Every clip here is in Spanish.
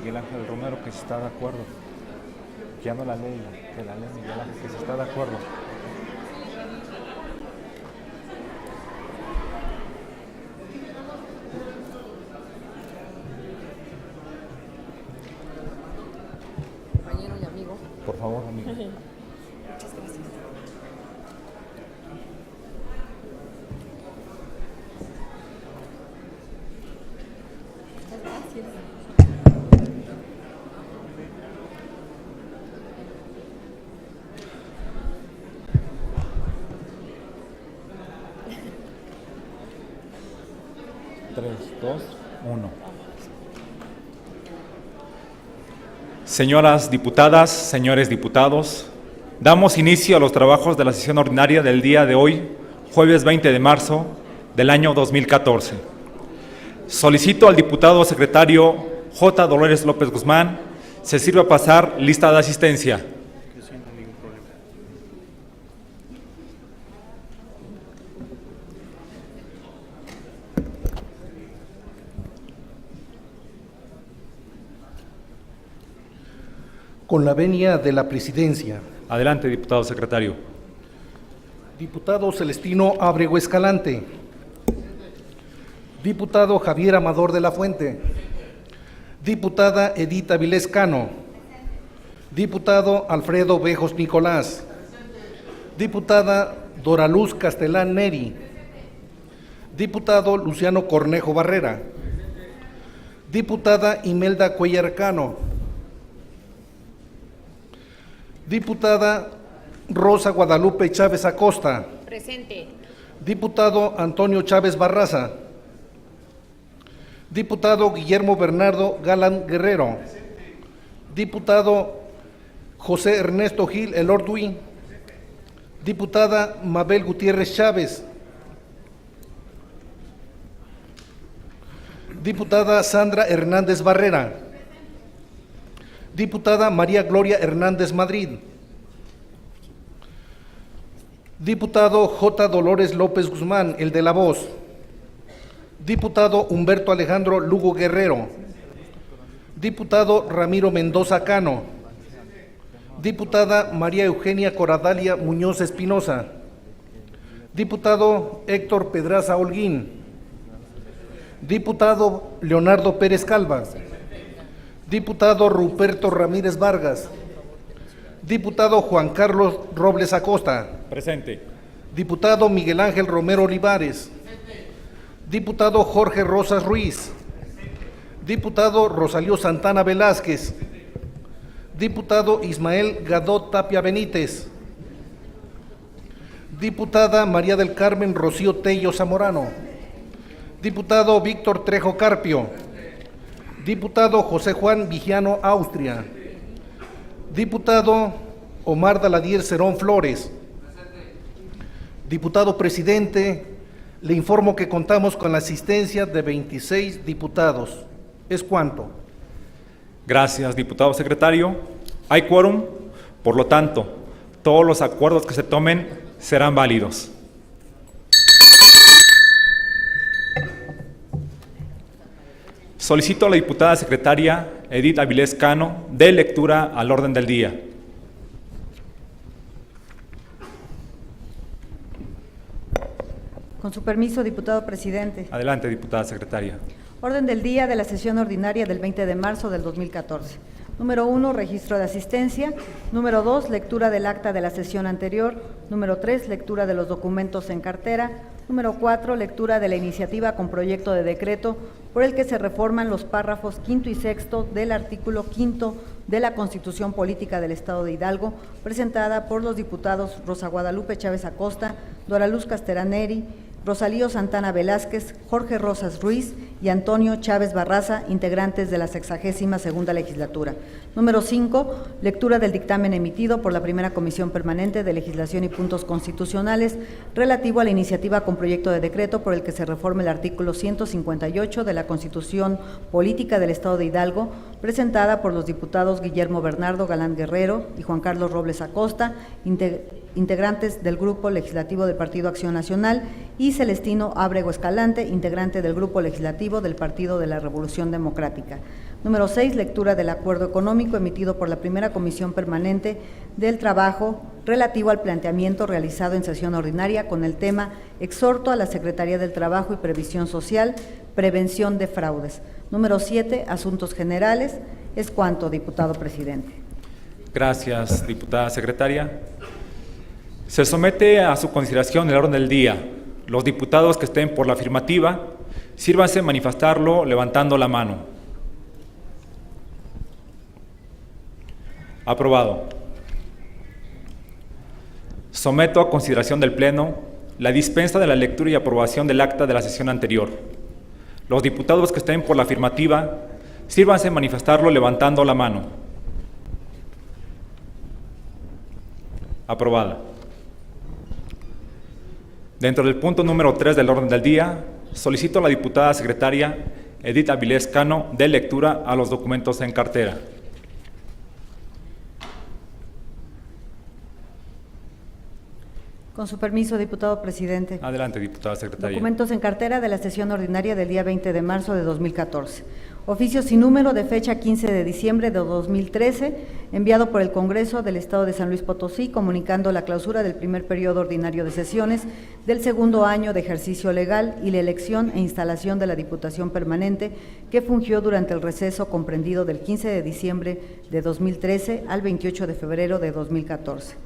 Miguel Ángel Romero que si está de acuerdo. Que ya no la ley, que la ley Miguel Ángel que si está de acuerdo. Compañero y amigo. Por favor, amigo. Muchas gracias. Tres, dos, uno. Señoras diputadas, señores diputados, damos inicio a los trabajos de la sesión ordinaria del día de hoy, jueves 20 de marzo del año 2014. Solicito al diputado secretario J. Dolores López Guzmán se sirva pasar lista de asistencia. Con la venia de la presidencia. Adelante, diputado secretario. Diputado Celestino Ábrego Escalante. Diputado Javier Amador de la Fuente. Diputada Edith Avilés Cano. Diputado Alfredo Bejos Nicolás. Diputada Doraluz Castelán Neri. Diputado Luciano Cornejo Barrera. Diputada Imelda Cuellar Cano. Diputada Rosa Guadalupe Chávez Acosta. Presente. Diputado Antonio Chávez Barraza. Diputado Guillermo Bernardo Galán Guerrero. Diputado José Ernesto Gil Elordui. Diputada Mabel Gutiérrez Chávez. Diputada Sandra Hernández Barrera. Diputada María Gloria Hernández Madrid. Diputado J. Dolores López Guzmán, el de la voz. Diputado Humberto Alejandro Lugo Guerrero. Diputado Ramiro Mendoza Cano. Diputada María Eugenia Coradalia Muñoz Espinosa. Diputado Héctor Pedraza Holguín. Diputado Leonardo Pérez Calva. Diputado Ruperto Ramírez Vargas. Diputado Juan Carlos Robles Acosta. Presente. Diputado Miguel Ángel Romero Olivares. Diputado Jorge Rosas Ruiz. Diputado Rosalío Santana Velázquez. Diputado Ismael Gadot Tapia Benítez. Diputada María del Carmen Rocío Tello Zamorano. Diputado Víctor Trejo Carpio. Diputado José Juan Vigiano Austria. Diputado Omar Daladier Cerón Flores. Diputado presidente, le informo que contamos con la asistencia de 26 diputados. ¿Es cuánto? Gracias, diputado secretario. Hay quórum, por lo tanto, todos los acuerdos que se tomen serán válidos. Solicito a la diputada secretaria Edith Avilés Cano dé lectura al orden del día. Con su permiso, diputado presidente. Adelante, diputada secretaria. Orden del día de la sesión ordinaria del 20 de marzo del 2014. Número 1, registro de asistencia. Número 2, lectura del acta de la sesión anterior. Número 3, lectura de los documentos en cartera. Número 4, lectura de la iniciativa con proyecto de decreto por el que se reforman los párrafos quinto y sexto del artículo quinto de la Constitución Política del Estado de Hidalgo, presentada por los diputados Rosa Guadalupe Chávez Acosta, Doraluz Castelán Neri, Rosalío Santana Velázquez, Jorge Rosas Ruiz y Antonio Chávez Barraza, integrantes de la 62ª legislatura. Número 5, lectura del dictamen emitido por la Primera Comisión Permanente de Legislación y Puntos Constitucionales relativo a la iniciativa con proyecto de decreto por el que se reforme el artículo 158 de la Constitución Política del Estado de Hidalgo, presentada por los diputados Guillermo Bernardo Galán Guerrero y Juan Carlos Robles Acosta, integrantes del Grupo Legislativo del Partido Acción Nacional, y Celestino Ábrego Escalante, integrante del Grupo Legislativo del Partido de la Revolución Democrática. Número 6, lectura del acuerdo económico emitido por la primera Comisión Permanente del Trabajo relativo al planteamiento realizado en sesión ordinaria con el tema Exhorto a la Secretaría del Trabajo y Previsión Social, prevención de fraudes. Número 7, asuntos generales. Es cuanto, diputado presidente. Gracias, diputada secretaria. Se somete a su consideración el orden del día. Los diputados que estén por la afirmativa, sírvanse manifestarlo levantando la mano. Aprobado. Someto a consideración del Pleno la dispensa de la lectura y aprobación del acta de la sesión anterior. Los diputados que estén por la afirmativa, sírvanse manifestarlo levantando la mano. Aprobada. Dentro del punto número 3 del orden del día, solicito a la diputada secretaria Edith Avilés Cano dé lectura a los documentos en cartera. Con su permiso, diputado presidente. Adelante, diputada secretaria. Documentos en cartera de la sesión ordinaria del día 20 de marzo de 2014. Oficio sin número de fecha 15 de diciembre de 2013, enviado por el Congreso del Estado de San Luis Potosí, comunicando la clausura del primer periodo ordinario de sesiones del segundo año de ejercicio legal y la elección e instalación de la Diputación Permanente que fungió durante el receso comprendido del 15 de diciembre de 2013 al 28 de febrero de 2014.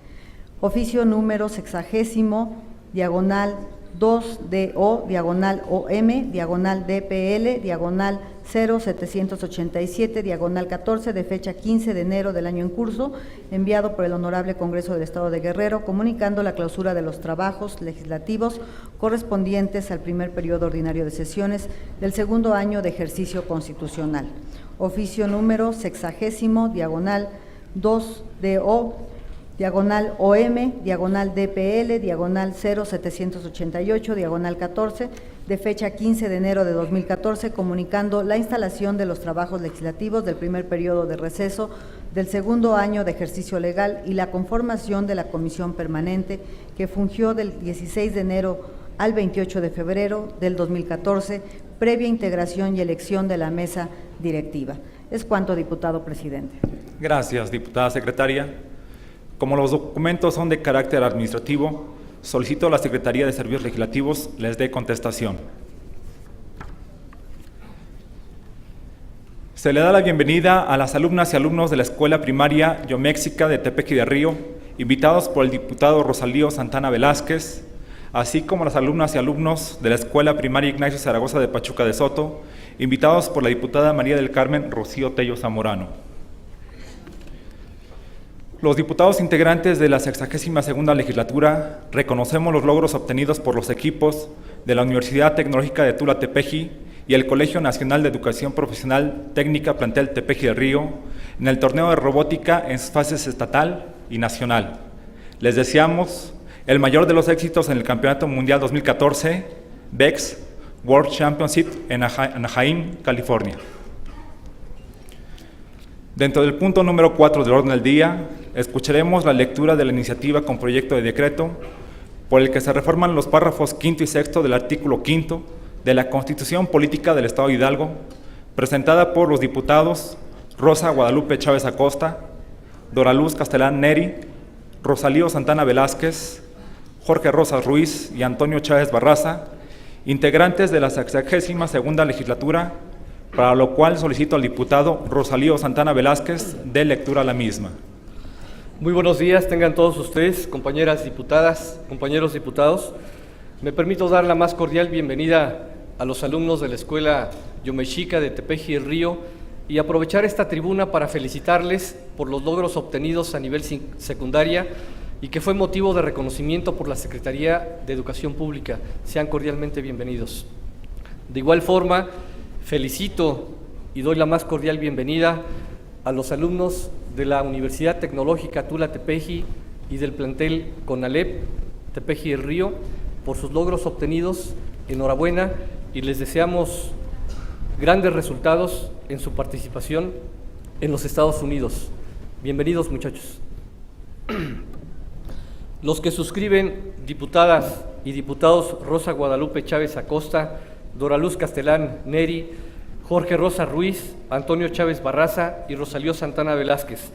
Oficio número 60, diagonal 2DO, diagonal OM, diagonal DPL, diagonal 0787, diagonal 14, de fecha 15 de enero del año en curso, enviado por el Honorable Congreso del Estado de Guerrero, comunicando la clausura de los trabajos legislativos correspondientes al primer periodo ordinario de sesiones del segundo año de ejercicio constitucional. Oficio número 60, diagonal 2DO, diagonal OM, diagonal DPL, diagonal 0788, diagonal 14, de fecha 15 de enero de 2014, comunicando la instalación de los trabajos legislativos del primer periodo de receso del segundo año de ejercicio legal y la conformación de la Comisión Permanente que fungió del 16 de enero al 28 de febrero del 2014, previa integración y elección de la mesa directiva. Es cuanto, diputado presidente. Gracias, diputada secretaria. Como los documentos son de carácter administrativo, solicito a la Secretaría de Servicios Legislativos les dé contestación. Se le da la bienvenida a las alumnas y alumnos de la Escuela Primaria Yoméxica de Tepeji de Río, invitados por el diputado Rosalío Santana Velázquez, así como las alumnas y alumnos de la Escuela Primaria Ignacio Zaragoza de Pachuca de Soto, invitados por la diputada María del Carmen Rocío Tello Zamorano. Los diputados integrantes de la 62ª legislatura reconocemos los logros obtenidos por los equipos de la Universidad Tecnológica de Tula Tepeji y el Colegio Nacional de Educación Profesional Técnica Plantel Tepeji de Río en el torneo de robótica en sus fases estatal y nacional. Les deseamos el mayor de los éxitos en el Campeonato Mundial 2014, BEX World Championship en Anaheim, California. Dentro del punto número 4 del orden del día, escucharemos la lectura de la iniciativa con proyecto de decreto por el que se reforman los párrafos 5 y 6 del artículo 5 de la Constitución Política del Estado de Hidalgo, presentada por los diputados Rosa Guadalupe Chávez Acosta, Doraluz Castelán Neri, Rosalío Santana Velázquez, Jorge Rosas Ruiz y Antonio Chávez Barraza, integrantes de la 62ª legislatura, para lo cual solicito al diputado Rosalío Santana Velázquez dé lectura a la misma. Muy buenos días, tengan todos ustedes, compañeras diputadas, compañeros diputados. Me permito dar la más cordial bienvenida a los alumnos de la Escuela Yoméxica de Tepeji del Río y aprovechar esta tribuna para felicitarles por los logros obtenidos a nivel secundaria y que fue motivo de reconocimiento por la Secretaría de Educación Pública. Sean cordialmente bienvenidos. De igual forma, felicito y doy la más cordial bienvenida a los alumnos de la Universidad Tecnológica Tula Tepeji y del plantel CONALEP Tepeji del Río por sus logros obtenidos. Enhorabuena y les deseamos grandes resultados en su participación en los Estados Unidos. Bienvenidos, muchachos. Los que suscriben, diputadas y diputados Rosa Guadalupe Chávez Acosta, Doraluz Castelán Neri, Jorge Rosa Ruiz, Antonio Chávez Barraza y Rosalío Santana Velázquez,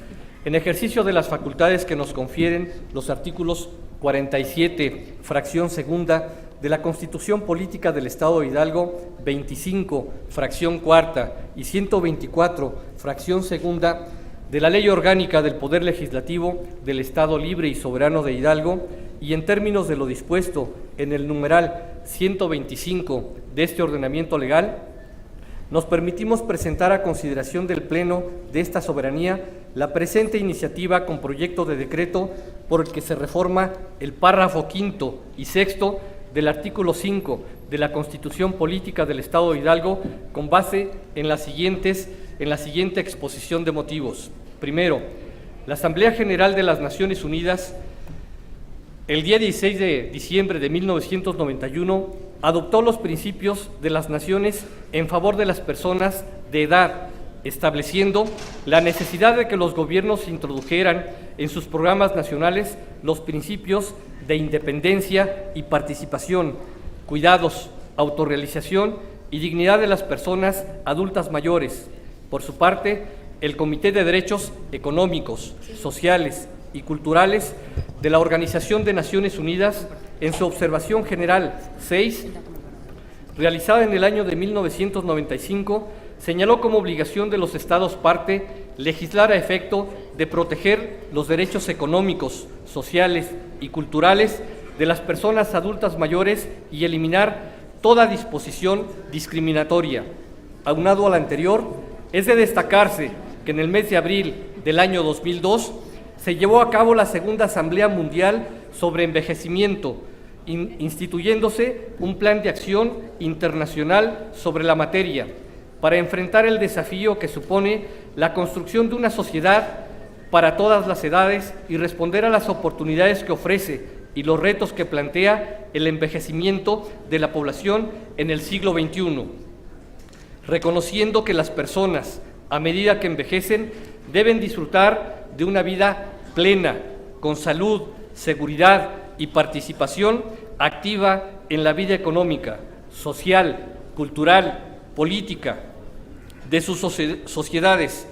en ejercicio de las facultades que nos confieren los artículos 47, fracción segunda, de la Constitución Política del Estado de Hidalgo, 25, fracción cuarta, y 124, fracción segunda, de la Ley Orgánica del Poder Legislativo del Estado Libre y Soberano de Hidalgo, y en términos de lo dispuesto en el numeral 125 de este ordenamiento legal, nos permitimos presentar a consideración del Pleno de esta soberanía la presente iniciativa con proyecto de decreto por el que se reforma el párrafo quinto y sexto del artículo 5 de la Constitución Política del Estado de Hidalgo con base en la siguiente exposición de motivos. Primero, la Asamblea General de las Naciones Unidas, el día 16 de diciembre de 1991, adoptó los principios de las naciones en favor de las personas de edad, estableciendo la necesidad de que los gobiernos introdujeran en sus programas nacionales los principios de independencia y participación, cuidados, autorrealización y dignidad de las personas adultas mayores. Por su parte, el Comité de Derechos Económicos, Sociales y Culturales de la Organización de Naciones Unidas, en su observación general 6, realizada en el año de 1995, señaló como obligación de los Estados parte legislar a efecto de proteger los derechos económicos, sociales y culturales de las personas adultas mayores y eliminar toda disposición discriminatoria. Aunado a lo anterior, es de destacarse que en el mes de abril del año 2002 se llevó a cabo la Segunda Asamblea Mundial sobre Envejecimiento, instituyéndose un plan de acción internacional sobre la materia para enfrentar el desafío que supone la construcción de una sociedad para todas las edades y responder a las oportunidades que ofrece y los retos que plantea el envejecimiento de la población en el siglo XXI, reconociendo que las personas, a medida que envejecen, deben disfrutar de una vida plena, con salud, seguridad y participación activa en la vida económica, social, cultural, política de sus sociedades,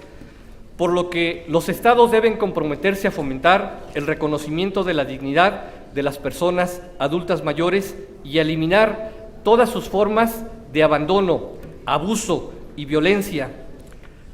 por lo que los Estados deben comprometerse a fomentar el reconocimiento de la dignidad de las personas adultas mayores y a eliminar todas sus formas de abandono, abuso y violencia.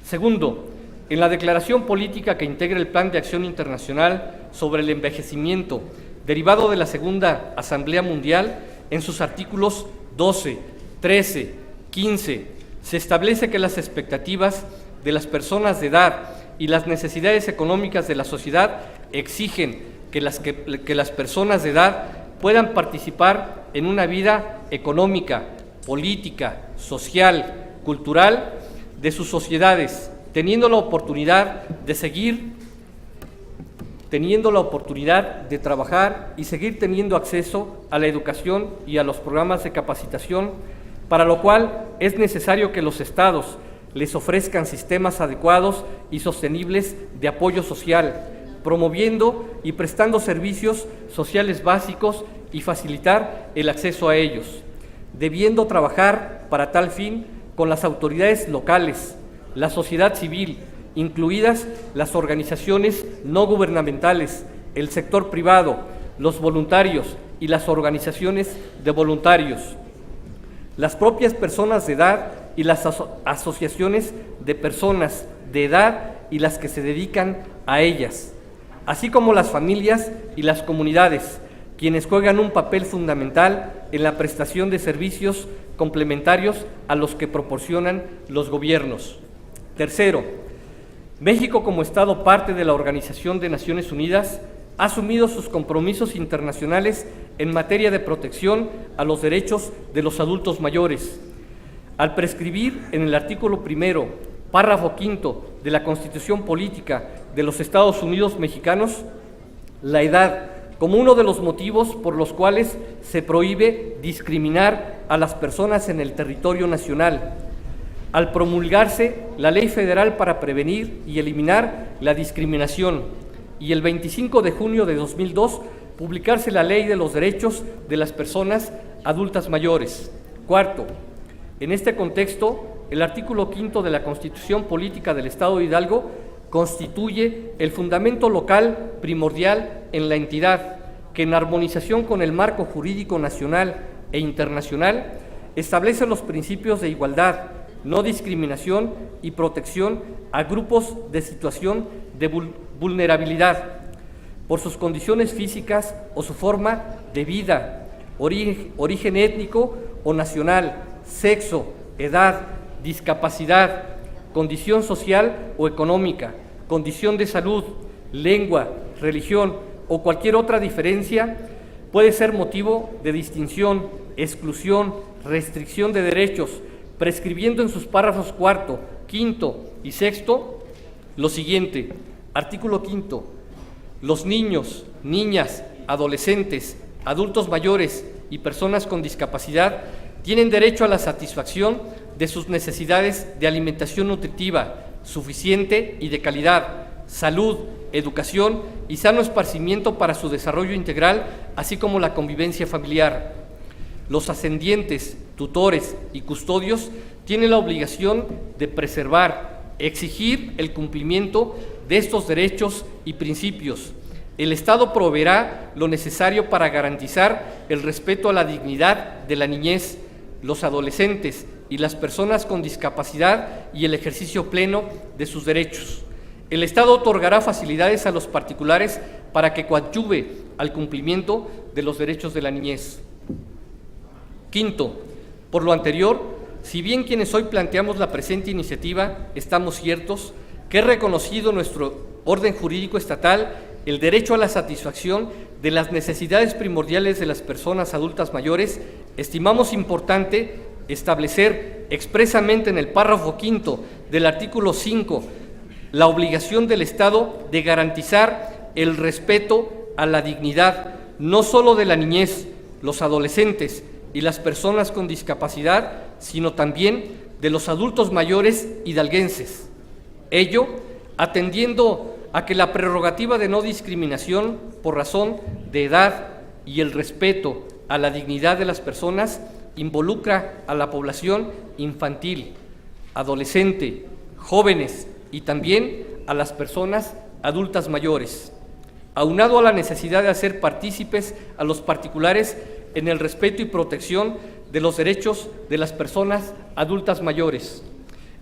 Segundo, en la declaración política que integra el Plan de Acción Internacional sobre el Envejecimiento, derivado de la Segunda Asamblea Mundial, en sus artículos 12, 13, 15, se establece que las expectativas de las personas de edad y las necesidades económicas de la sociedad exigen que las personas de edad puedan participar en una vida económica, política, social, cultural de sus sociedades, teniendo la oportunidad de trabajar y seguir teniendo acceso a la educación y a los programas de capacitación, para lo cual es necesario que los Estados les ofrezcan sistemas adecuados y sostenibles de apoyo social, promoviendo y prestando servicios sociales básicos y facilitar el acceso a ellos, debiendo trabajar para tal fin con las autoridades locales, la sociedad civil, incluidas las organizaciones no gubernamentales, el sector privado, los voluntarios y las organizaciones de voluntarios, las propias personas de edad y las asociaciones de personas de edad y las que se dedican a ellas, así como las familias y las comunidades, quienes juegan un papel fundamental en la prestación de servicios complementarios a los que proporcionan los gobiernos. Tercero, México, como Estado parte de la Organización de Naciones Unidas, ha asumido sus compromisos internacionales en materia de protección a los derechos de los adultos mayores, al prescribir en el artículo 1, párrafo 5 de la Constitución Política de los Estados Unidos Mexicanos, la edad como uno de los motivos por los cuales se prohíbe discriminar a las personas en el territorio nacional, al promulgarse la Ley Federal para prevenir y eliminar la discriminación, y el 25 de junio de 2002 publicarse la Ley de los Derechos de las Personas Adultas Mayores. Cuarto, en este contexto, el artículo 5 de la Constitución Política del Estado de Hidalgo constituye el fundamento local primordial en la entidad, que en armonización con el marco jurídico nacional e internacional establece los principios de igualdad, no discriminación y protección a grupos de situación de vulnerabilidad por sus condiciones físicas o su forma de vida, origen étnico o nacional, sexo, edad, discapacidad, condición social o económica, condición de salud, lengua, religión o cualquier otra diferencia puede ser motivo de distinción, exclusión, restricción de derechos, prescribiendo en sus párrafos 4, 5 y 6 lo siguiente. Artículo 5. Los niños, niñas, adolescentes, adultos mayores y personas con discapacidad tienen derecho a la satisfacción de sus necesidades de alimentación nutritiva, suficiente y de calidad, salud, educación y sano esparcimiento para su desarrollo integral, así como la convivencia familiar. Los ascendientes, tutores y custodios tienen la obligación de preservar, exigir el cumplimiento de estos derechos y principios. El Estado proveerá lo necesario para garantizar el respeto a la dignidad de la niñez, los adolescentes y las personas con discapacidad y el ejercicio pleno de sus derechos. El Estado otorgará facilidades a los particulares para que coadyuve al cumplimiento de los derechos de la niñez. Quinto, por lo anterior, si bien quienes hoy planteamos la presente iniciativa estamos ciertos que es reconocido en nuestro orden jurídico estatal el derecho a la satisfacción de las necesidades primordiales de las personas adultas mayores, estimamos importante establecer expresamente en el párrafo 5 del artículo 5 la obligación del Estado de garantizar el respeto a la dignidad, no solo de la niñez, los adolescentes y las personas con discapacidad, sino también de los adultos mayores hidalguenses. Ello atendiendo a que la prerrogativa de no discriminación por razón de edad y el respeto a la dignidad de las personas involucra a la población infantil, adolescente, jóvenes y también a las personas adultas mayores, aunado a la necesidad de hacer partícipes a los particulares en el respeto y protección de los derechos de las personas adultas mayores.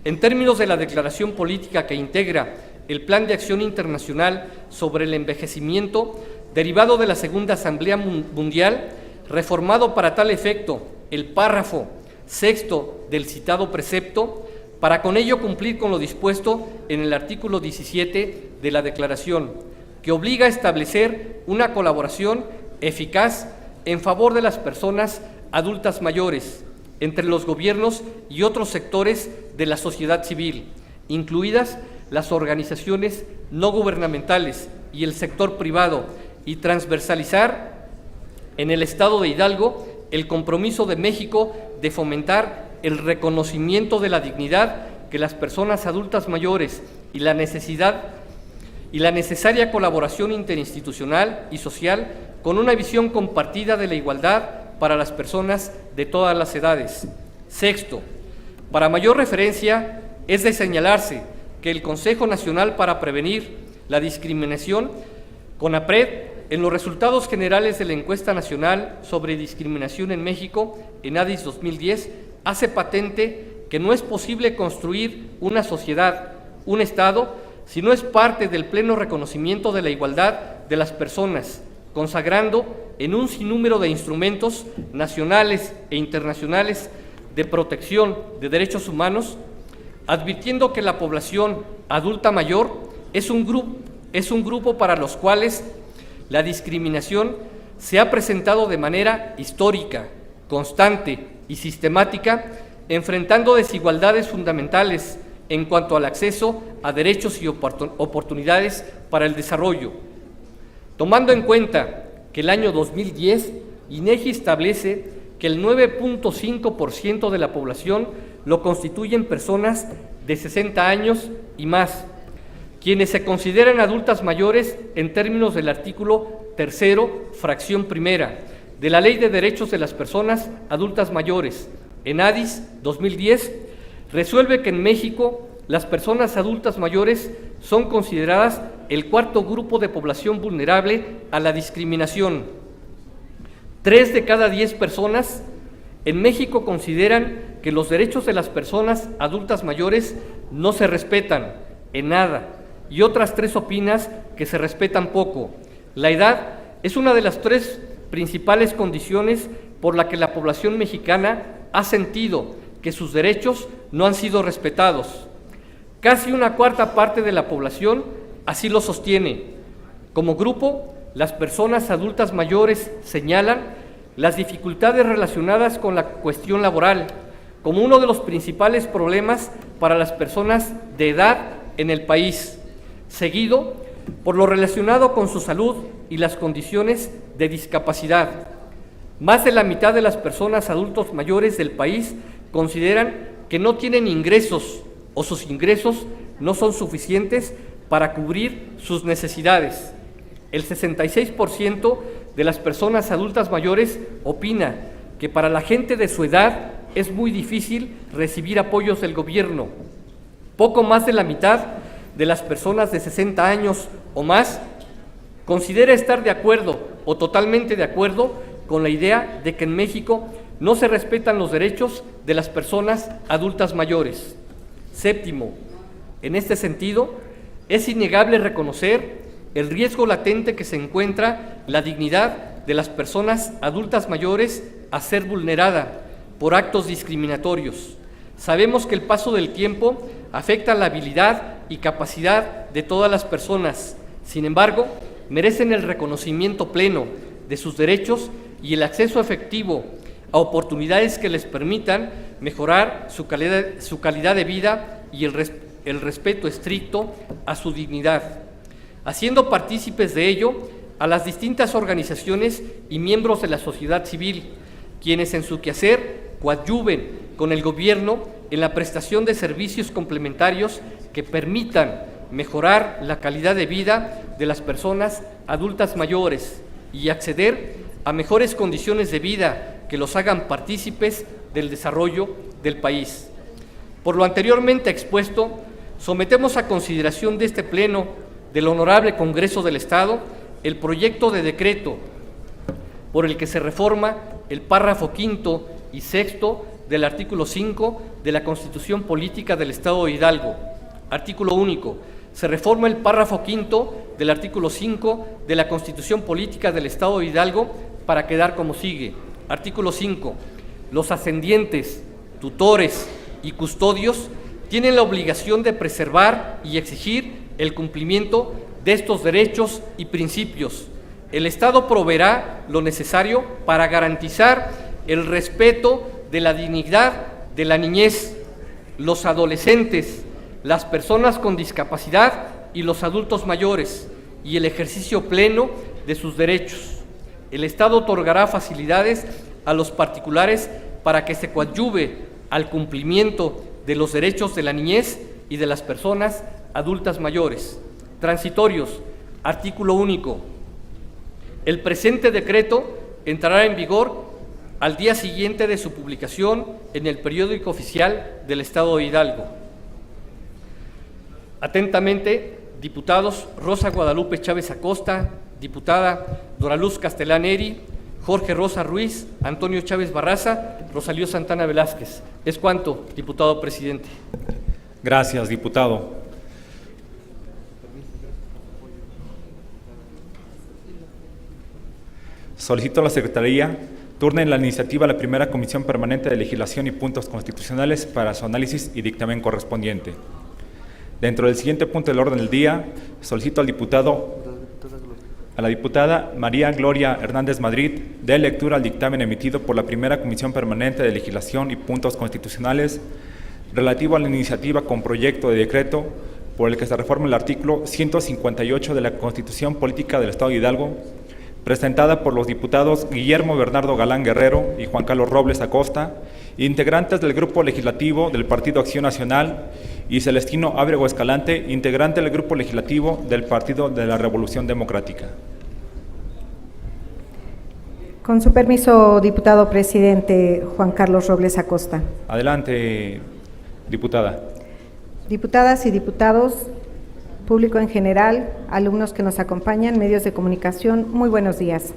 En términos de la declaración política que integra el Plan de Acción Internacional sobre el Envejecimiento, derivado de la Segunda Asamblea Mundial, reformado para tal efecto el párrafo 6 del citado precepto, para con ello cumplir con lo dispuesto en el artículo 17 de la Declaración, que obliga a establecer una colaboración eficaz en favor de las personas adultas mayores, entre los gobiernos y otros sectores de la sociedad civil, incluidas las organizaciones no gubernamentales y el sector privado, y transversalizar en el Estado de Hidalgo el compromiso de México de fomentar el reconocimiento de la dignidad que las personas adultas mayores y la necesaria colaboración interinstitucional y social con una visión compartida de la igualdad para las personas de todas las edades. Sexto, para mayor referencia, es de señalarse que el Consejo Nacional para Prevenir la Discriminación, CONAPRED, en los resultados generales de la Encuesta Nacional sobre Discriminación en México, ENADIS 2010, hace patente que no es posible construir una sociedad, un Estado, si no es parte del pleno reconocimiento de la igualdad de las personas, consagrando en un sinnúmero de instrumentos nacionales e internacionales de protección de derechos humanos, advirtiendo que la población adulta mayor es un grupo para los cuales la discriminación se ha presentado de manera histórica, constante y sistemática, enfrentando desigualdades fundamentales en cuanto al acceso a derechos y oportunidades para el desarrollo. Tomando en cuenta que el año 2010, INEGI establece que el 9.5% de la población lo constituyen personas de 60 años y más, quienes se consideran adultas mayores en términos del artículo 3, fracción primera, de la Ley de Derechos de las Personas Adultas Mayores, ENADIS 2010, resuelve que en México las personas adultas mayores son consideradas el cuarto grupo de población vulnerable a la discriminación. 3 de cada 10 personas en México consideran que los derechos de las personas adultas mayores no se respetan en nada, y otras 3 opinan que se respetan poco. La edad es una de las 3 principales condiciones por la que la población mexicana ha sentido que sus derechos no han sido respetados. Casi una cuarta parte de la población así lo sostiene. Como grupo, las personas adultas mayores señalan las dificultades relacionadas con la cuestión laboral como uno de los principales problemas para las personas de edad en el país, seguido por lo relacionado con su salud y las condiciones de discapacidad. Más de la mitad de las personas adultos mayores del país consideran que no tienen ingresos o sus ingresos no son suficientes para cubrir sus necesidades. El 66% de las personas adultas mayores opina que para la gente de su edad es muy difícil recibir apoyos del gobierno. Poco más de la mitad de las personas de 60 años o más considera estar de acuerdo o totalmente de acuerdo con la idea de que en México no se respetan los derechos de las personas adultas mayores. Séptimo, en este sentido, es innegable reconocer el riesgo latente que se encuentra la dignidad de las personas adultas mayores a ser vulnerada por actos discriminatorios. Sabemos que el paso del tiempo afecta la habilidad y capacidad de todas las personas. Sin embargo, merecen el reconocimiento pleno de sus derechos y el acceso efectivo a oportunidades que les permitan mejorar su calidad de vida y el respeto estricto a su dignidad, haciendo partícipes de ello a las distintas organizaciones y miembros de la sociedad civil, quienes en su quehacer coadyuven con el gobierno en la prestación de servicios complementarios que permitan mejorar la calidad de vida de las personas adultas mayores y acceder a mejores condiciones de vida que los hagan partícipes del desarrollo del país. Por lo anteriormente expuesto, sometemos a consideración de este Pleno del Honorable Congreso del Estado el proyecto de decreto por el que se reforma el párrafo 5º y 6º del artículo 5 de la Constitución Política del Estado de Hidalgo. Artículo único. Se reforma el párrafo 5º del artículo 5 de la Constitución Política del Estado de Hidalgo para quedar como sigue. Artículo 5. Los ascendientes, tutores y custodios tienen la obligación de preservar y exigir el cumplimiento de estos derechos y principios. El Estado proveerá lo necesario para garantizar el respeto de la dignidad de la niñez, los adolescentes, las personas con discapacidad y los adultos mayores, y el ejercicio pleno de sus derechos. El Estado otorgará facilidades a los particulares para que se coadyuve al cumplimiento de los derechos de la niñez y de las personas adultas mayores. Transitorios. Artículo único. El presente decreto entrará en vigor al día siguiente de su publicación en el periódico oficial del Estado de Hidalgo. Atentamente, diputados Rosa Guadalupe Chávez Acosta, diputada Dora Luz Castelán Eri, Jorge Rosa Ruiz, Antonio Chávez Barraza, Rosalío Santana Velázquez. Es cuanto, diputado presidente. Gracias, diputado. Solicito a la Secretaría turne la iniciativa a la primera Comisión Permanente de Legislación y Puntos Constitucionales para su análisis y dictamen correspondiente. Dentro del siguiente punto del orden del día, solicito a la diputada María Gloria Hernández Madrid dé lectura al dictamen emitido por la primera Comisión Permanente de Legislación y Puntos Constitucionales relativo a la iniciativa con proyecto de decreto por el que se reforma el artículo 158 de la Constitución Política del Estado de Hidalgo, presentada por los diputados Guillermo Bernardo Galán Guerrero y Juan Carlos Robles Acosta, integrantes del Grupo Legislativo del Partido Acción Nacional, y Celestino Ábrego Escalante, integrante del Grupo Legislativo del Partido de la Revolución Democrática. Con su permiso, diputado presidente Juan Carlos Robles Acosta. Adelante, Diputada. Diputadas y diputados, público en general, alumnos que nos acompañan, medios de comunicación, muy buenos días.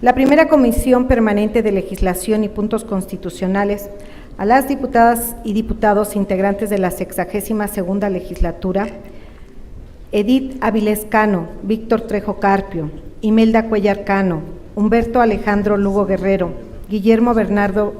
La primera Comisión Permanente de Legislación y Puntos Constitucionales, a las diputadas y diputados integrantes de la 62ª legislatura, Edith Avilés Cano, Víctor Trejo Carpio, Imelda Cuellar Cano, Humberto Alejandro Lugo Guerrero, Guillermo Bernardo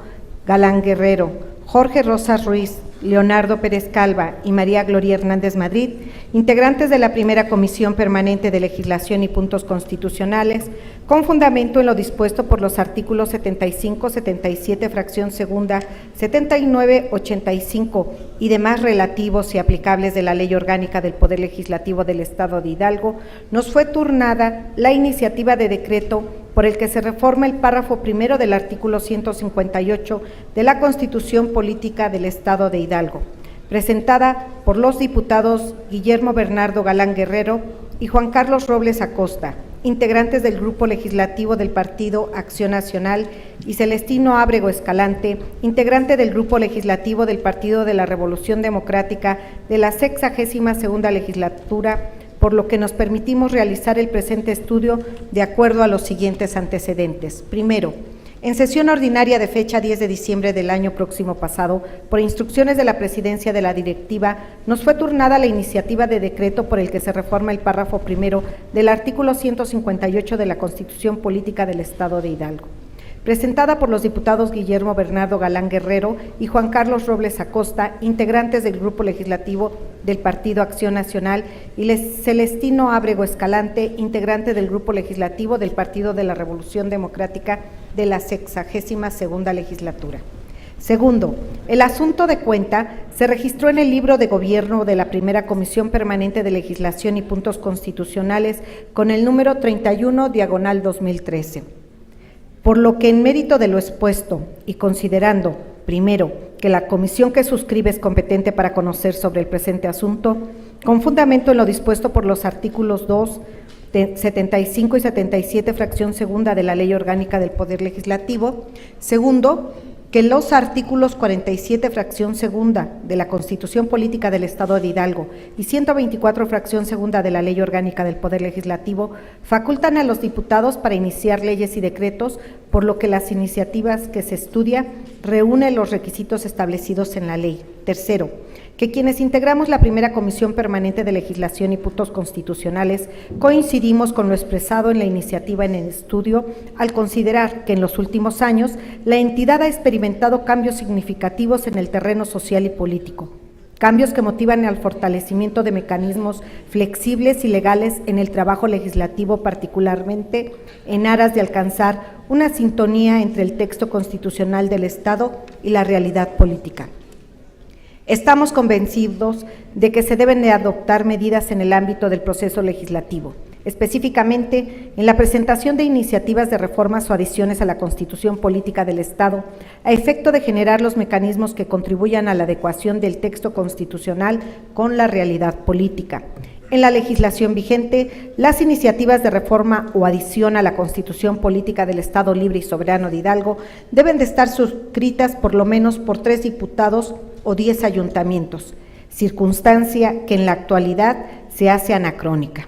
Galán Guerrero, Jorge Rosas Ruiz, Leonardo Pérez Calva y María Gloria Hernández Madrid, integrantes de la primera Comisión Permanente de Legislación y Puntos Constitucionales, con fundamento en lo dispuesto por los artículos 75, 77, fracción segunda, 79, 85 y demás relativos y aplicables de la Ley Orgánica del Poder Legislativo del Estado de Hidalgo, nos fue turnada la iniciativa de decreto por el que se reforma el párrafo primero del artículo 158 de la Constitución Política del Estado de Hidalgo, presentada por los diputados Guillermo Bernardo Galán Guerrero y Juan Carlos Robles Acosta, integrantes del Grupo Legislativo del Partido Acción Nacional, y Celestino Ábrego Escalante, integrante del Grupo Legislativo del Partido de la Revolución Democrática de la 62ª legislatura, por lo que nos permitimos realizar el presente estudio de acuerdo a los siguientes antecedentes. Primero, en sesión ordinaria de fecha 10 de diciembre del año próximo pasado, por instrucciones de la Presidencia de la Directiva, nos fue turnada la iniciativa de decreto por el que se reforma el párrafo primero del artículo 158 de la Constitución Política del Estado de Hidalgo, presentada por los diputados Guillermo Bernardo Galán Guerrero y Juan Carlos Robles Acosta, integrantes del Grupo Legislativo del Partido Acción Nacional, y Celestino Ábrego Escalante, integrante del Grupo Legislativo del Partido de la Revolución Democrática de la 62ª legislatura. Segundo, el asunto de cuenta se registró en el libro de gobierno de la primera Comisión Permanente de Legislación y Puntos Constitucionales con el número 31/2013. Por lo que en mérito de lo expuesto y considerando, primero, que la comisión que suscribe es competente para conocer sobre el presente asunto, con fundamento en lo dispuesto por los artículos 2, 75 y 77, fracción segunda de la Ley Orgánica del Poder Legislativo. Segundo, que los artículos 47, fracción segunda de la Constitución Política del Estado de Hidalgo y 124, fracción segunda de la Ley Orgánica del Poder Legislativo facultan a los diputados para iniciar leyes y decretos, por lo que las iniciativas que se estudia reúnen los requisitos establecidos en la ley. Tercero, que quienes integramos la primera Comisión Permanente de Legislación y Puntos Constitucionales coincidimos con lo expresado en la iniciativa en el estudio al considerar que en los últimos años la entidad ha experimentado cambios significativos en el terreno social y político, cambios que motivan al fortalecimiento de mecanismos flexibles y legales en el trabajo legislativo, particularmente en aras de alcanzar una sintonía entre el texto constitucional del Estado y la realidad política. Estamos convencidos de que se deben de adoptar medidas en el ámbito del proceso legislativo, específicamente en la presentación de iniciativas de reformas o adiciones a la Constitución Política del Estado, a efecto de generar los mecanismos que contribuyan a la adecuación del texto constitucional con la realidad política. En la legislación vigente, las iniciativas de reforma o adición a la Constitución Política del Estado Libre y Soberano de Hidalgo deben de estar suscritas por lo menos por 3 diputados o 10 ayuntamientos, circunstancia que en la actualidad se hace anacrónica.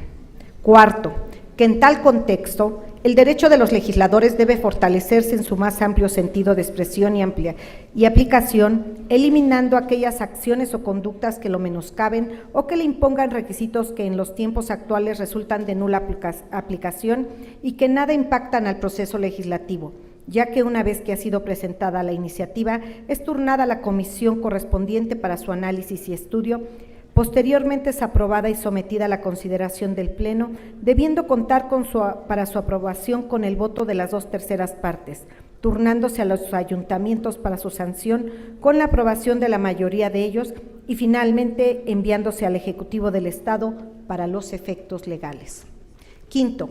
Cuarto, que en tal contexto, el derecho de los legisladores debe fortalecerse en su más amplio sentido de expresión y aplicación, eliminando aquellas acciones o conductas que lo menoscaben o que le impongan requisitos que en los tiempos actuales resultan de nula aplicación y que nada impactan al proceso legislativo, ya que una vez que ha sido presentada la iniciativa, es turnada a la comisión correspondiente para su análisis y estudio. Posteriormente es aprobada y sometida a la consideración del Pleno, debiendo contar para su aprobación con el voto de las 2/3 partes, turnándose a los ayuntamientos para su sanción con la aprobación de la mayoría de ellos y finalmente enviándose al Ejecutivo del Estado para los efectos legales. Quinto,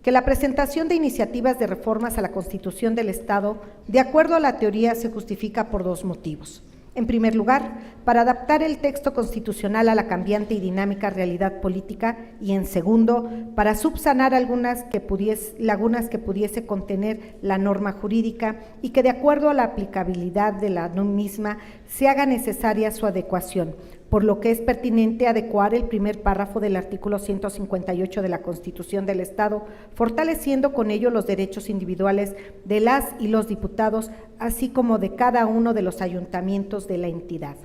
que la presentación de iniciativas de reformas a la Constitución del Estado, de acuerdo a la teoría, se justifica por 2 motivos. En primer lugar, para adaptar el texto constitucional a la cambiante y dinámica realidad política y, en segundo, para subsanar lagunas que pudiese contener la norma jurídica y que, de acuerdo a la aplicabilidad de la misma, se haga necesaria su adecuación, por lo que es pertinente adecuar el primer párrafo del artículo 158 de la Constitución del Estado, fortaleciendo con ello los derechos individuales de las y los diputados, así como de cada uno de los ayuntamientos de la entidad.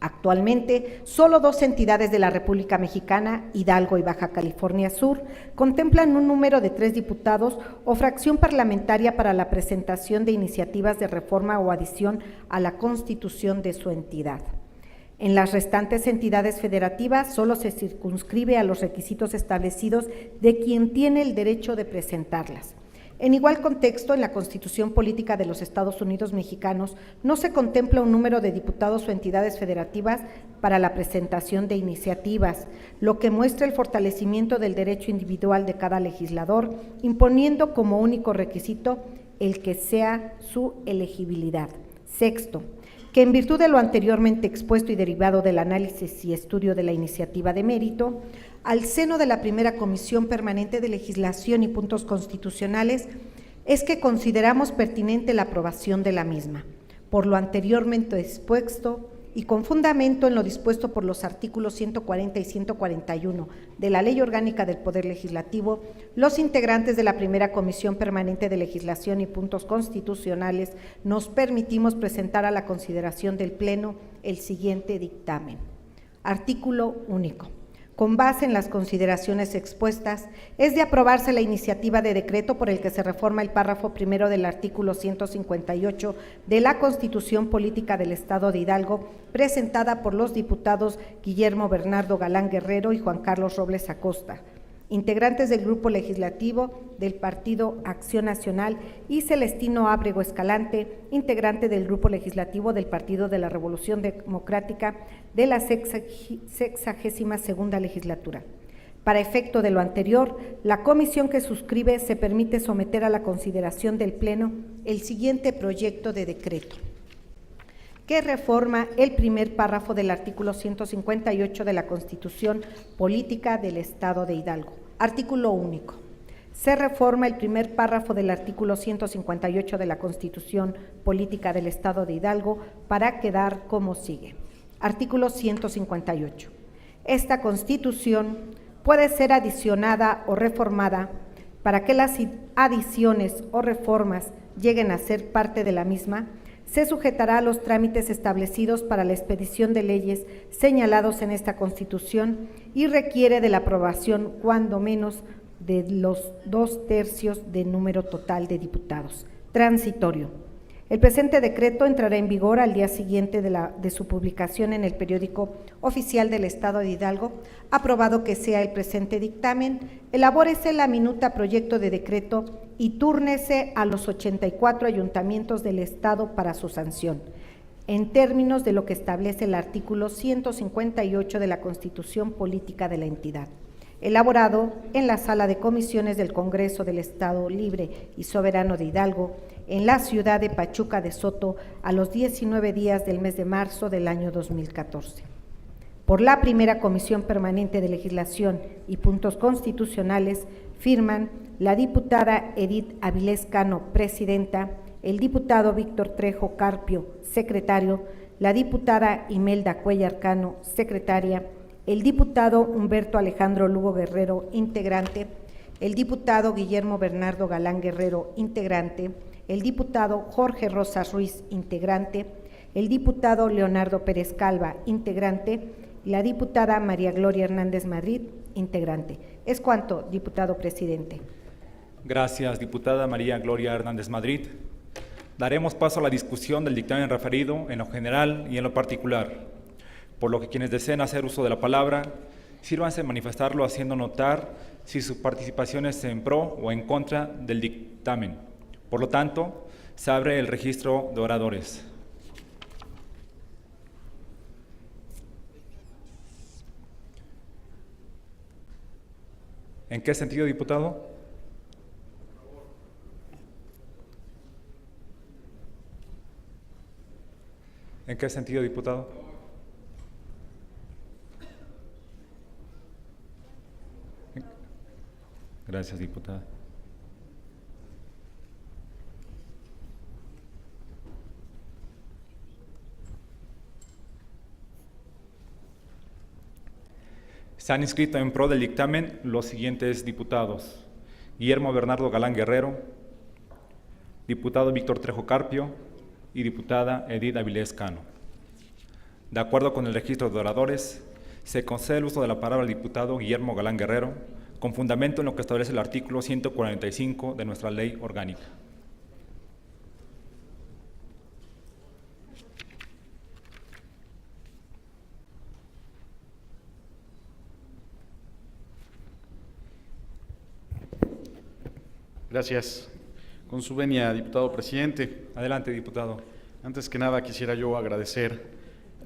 Actualmente, solo 2 entidades de la República Mexicana, Hidalgo y Baja California Sur, contemplan un número de 3 diputados o fracción parlamentaria para la presentación de iniciativas de reforma o adición a la Constitución de su entidad. En las restantes entidades federativas solo se circunscribe a los requisitos establecidos de quien tiene el derecho de presentarlas. En igual contexto, en la Constitución Política de los Estados Unidos Mexicanos no se contempla un número de diputados o entidades federativas para la presentación de iniciativas, lo que muestra el fortalecimiento del derecho individual de cada legislador, imponiendo como único requisito el que sea su elegibilidad. Sexto, que en virtud de lo anteriormente expuesto y derivado del análisis y estudio de la iniciativa de mérito, al seno de la primera Comisión Permanente de Legislación y Puntos Constitucionales, es que consideramos pertinente la aprobación de la misma. Por lo anteriormente expuesto y con fundamento en lo dispuesto por los artículos 140 y 141 de la Ley Orgánica del Poder Legislativo, los integrantes de la primera Comisión Permanente de Legislación y Puntos Constitucionales nos permitimos presentar a la consideración del Pleno el siguiente dictamen. Artículo único. Con base en las consideraciones expuestas, es de aprobarse la iniciativa de decreto por el que se reforma el párrafo primero del artículo 158 de la Constitución Política del Estado de Hidalgo, presentada por los diputados Guillermo Bernardo Galán Guerrero y Juan Carlos Robles Acosta, integrantes del Grupo Legislativo del Partido Acción Nacional, y Celestino Ábrego Escalante, integrante del Grupo Legislativo del Partido de la Revolución Democrática de la 62ª legislatura. Para efecto de lo anterior, la comisión que suscribe se permite someter a la consideración del Pleno el siguiente proyecto de decreto, que reforma el primer párrafo del artículo 158 de la Constitución Política del Estado de Hidalgo. Artículo único. Se reforma el primer párrafo del artículo 158 de la Constitución Política del Estado de Hidalgo para quedar como sigue. Artículo 158. Esta Constitución puede ser adicionada o reformada para que las adiciones o reformas lleguen a ser parte de la misma. Se sujetará a los trámites establecidos para la expedición de leyes señalados en esta Constitución y requiere de la aprobación cuando menos de los 2/3 del número total de diputados. Transitorio. El presente decreto entrará en vigor al día siguiente de su publicación en el periódico oficial del Estado de Hidalgo. Aprobado que sea el presente dictamen, elabórese la minuta proyecto de decreto y túrnese a los 84 ayuntamientos del Estado para su sanción, en términos de lo que establece el artículo 158 de la Constitución Política de la entidad. Elaborado en la Sala de Comisiones del Congreso del Estado Libre y Soberano de Hidalgo, en la ciudad de Pachuca de Soto, a los 19 días del mes de marzo del año 2014. Por la primera Comisión Permanente de Legislación y Puntos Constitucionales, firman la diputada Edith Avilés Cano, presidenta, el diputado Víctor Trejo Carpio, secretario, la diputada Imelda Cuellar Cano, secretaria, el diputado Humberto Alejandro Lugo Guerrero, integrante, el diputado Guillermo Bernardo Galán Guerrero, integrante, el diputado Jorge Rosas Ruiz, integrante, el diputado Leonardo Pérez Calva, integrante, y la diputada María Gloria Hernández Madrid, integrante. Es cuanto, diputado presidente. Gracias, diputada María Gloria Hernández Madrid. Daremos paso a la discusión del dictamen referido en lo general y en lo particular, por lo que quienes deseen hacer uso de la palabra, sírvanse manifestarlo haciendo notar si su participación es en pro o en contra del dictamen. Por lo tanto, se abre el registro de oradores. ¿En qué sentido, diputado? ¿En qué sentido, diputado? Gracias, diputada. Se han inscrito en pro del dictamen los siguientes diputados: Guillermo Bernardo Galán Guerrero, diputado Víctor Trejo Carpio y diputada Edith Avilés Cano. De acuerdo con el registro de oradores, se concede el uso de la palabra al diputado Guillermo Galán Guerrero, con fundamento en lo que establece el artículo 145 de nuestra ley orgánica. Gracias. Con su venia, diputado presidente. Adelante, diputado. Antes que nada, quisiera yo agradecer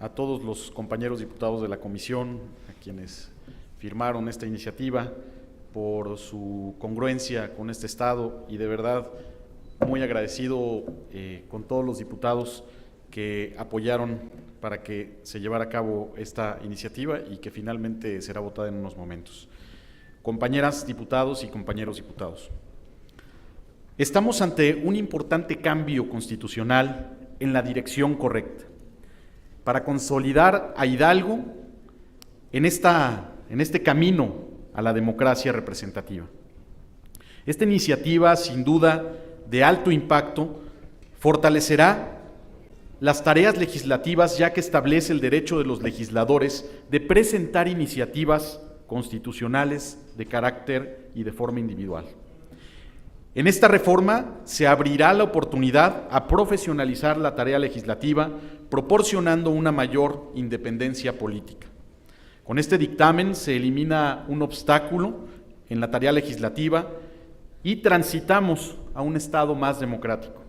a todos los compañeros diputados de la comisión, a quienes firmaron esta iniciativa, por su congruencia con este Estado, y de verdad muy agradecido con todos los diputados que apoyaron para que se llevara a cabo esta iniciativa y que finalmente será votada en unos momentos. Compañeras diputados y compañeros diputados, estamos ante un importante cambio constitucional en la dirección correcta para consolidar a Hidalgo en este camino a la democracia representativa. Esta iniciativa, sin duda de alto impacto, fortalecerá las tareas legislativas, ya que establece el derecho de los legisladores de presentar iniciativas constitucionales de carácter y de forma individual. En esta reforma se abrirá la oportunidad a profesionalizar la tarea legislativa, proporcionando una mayor independencia política. Con este dictamen se elimina un obstáculo en la tarea legislativa y transitamos a un Estado más democrático.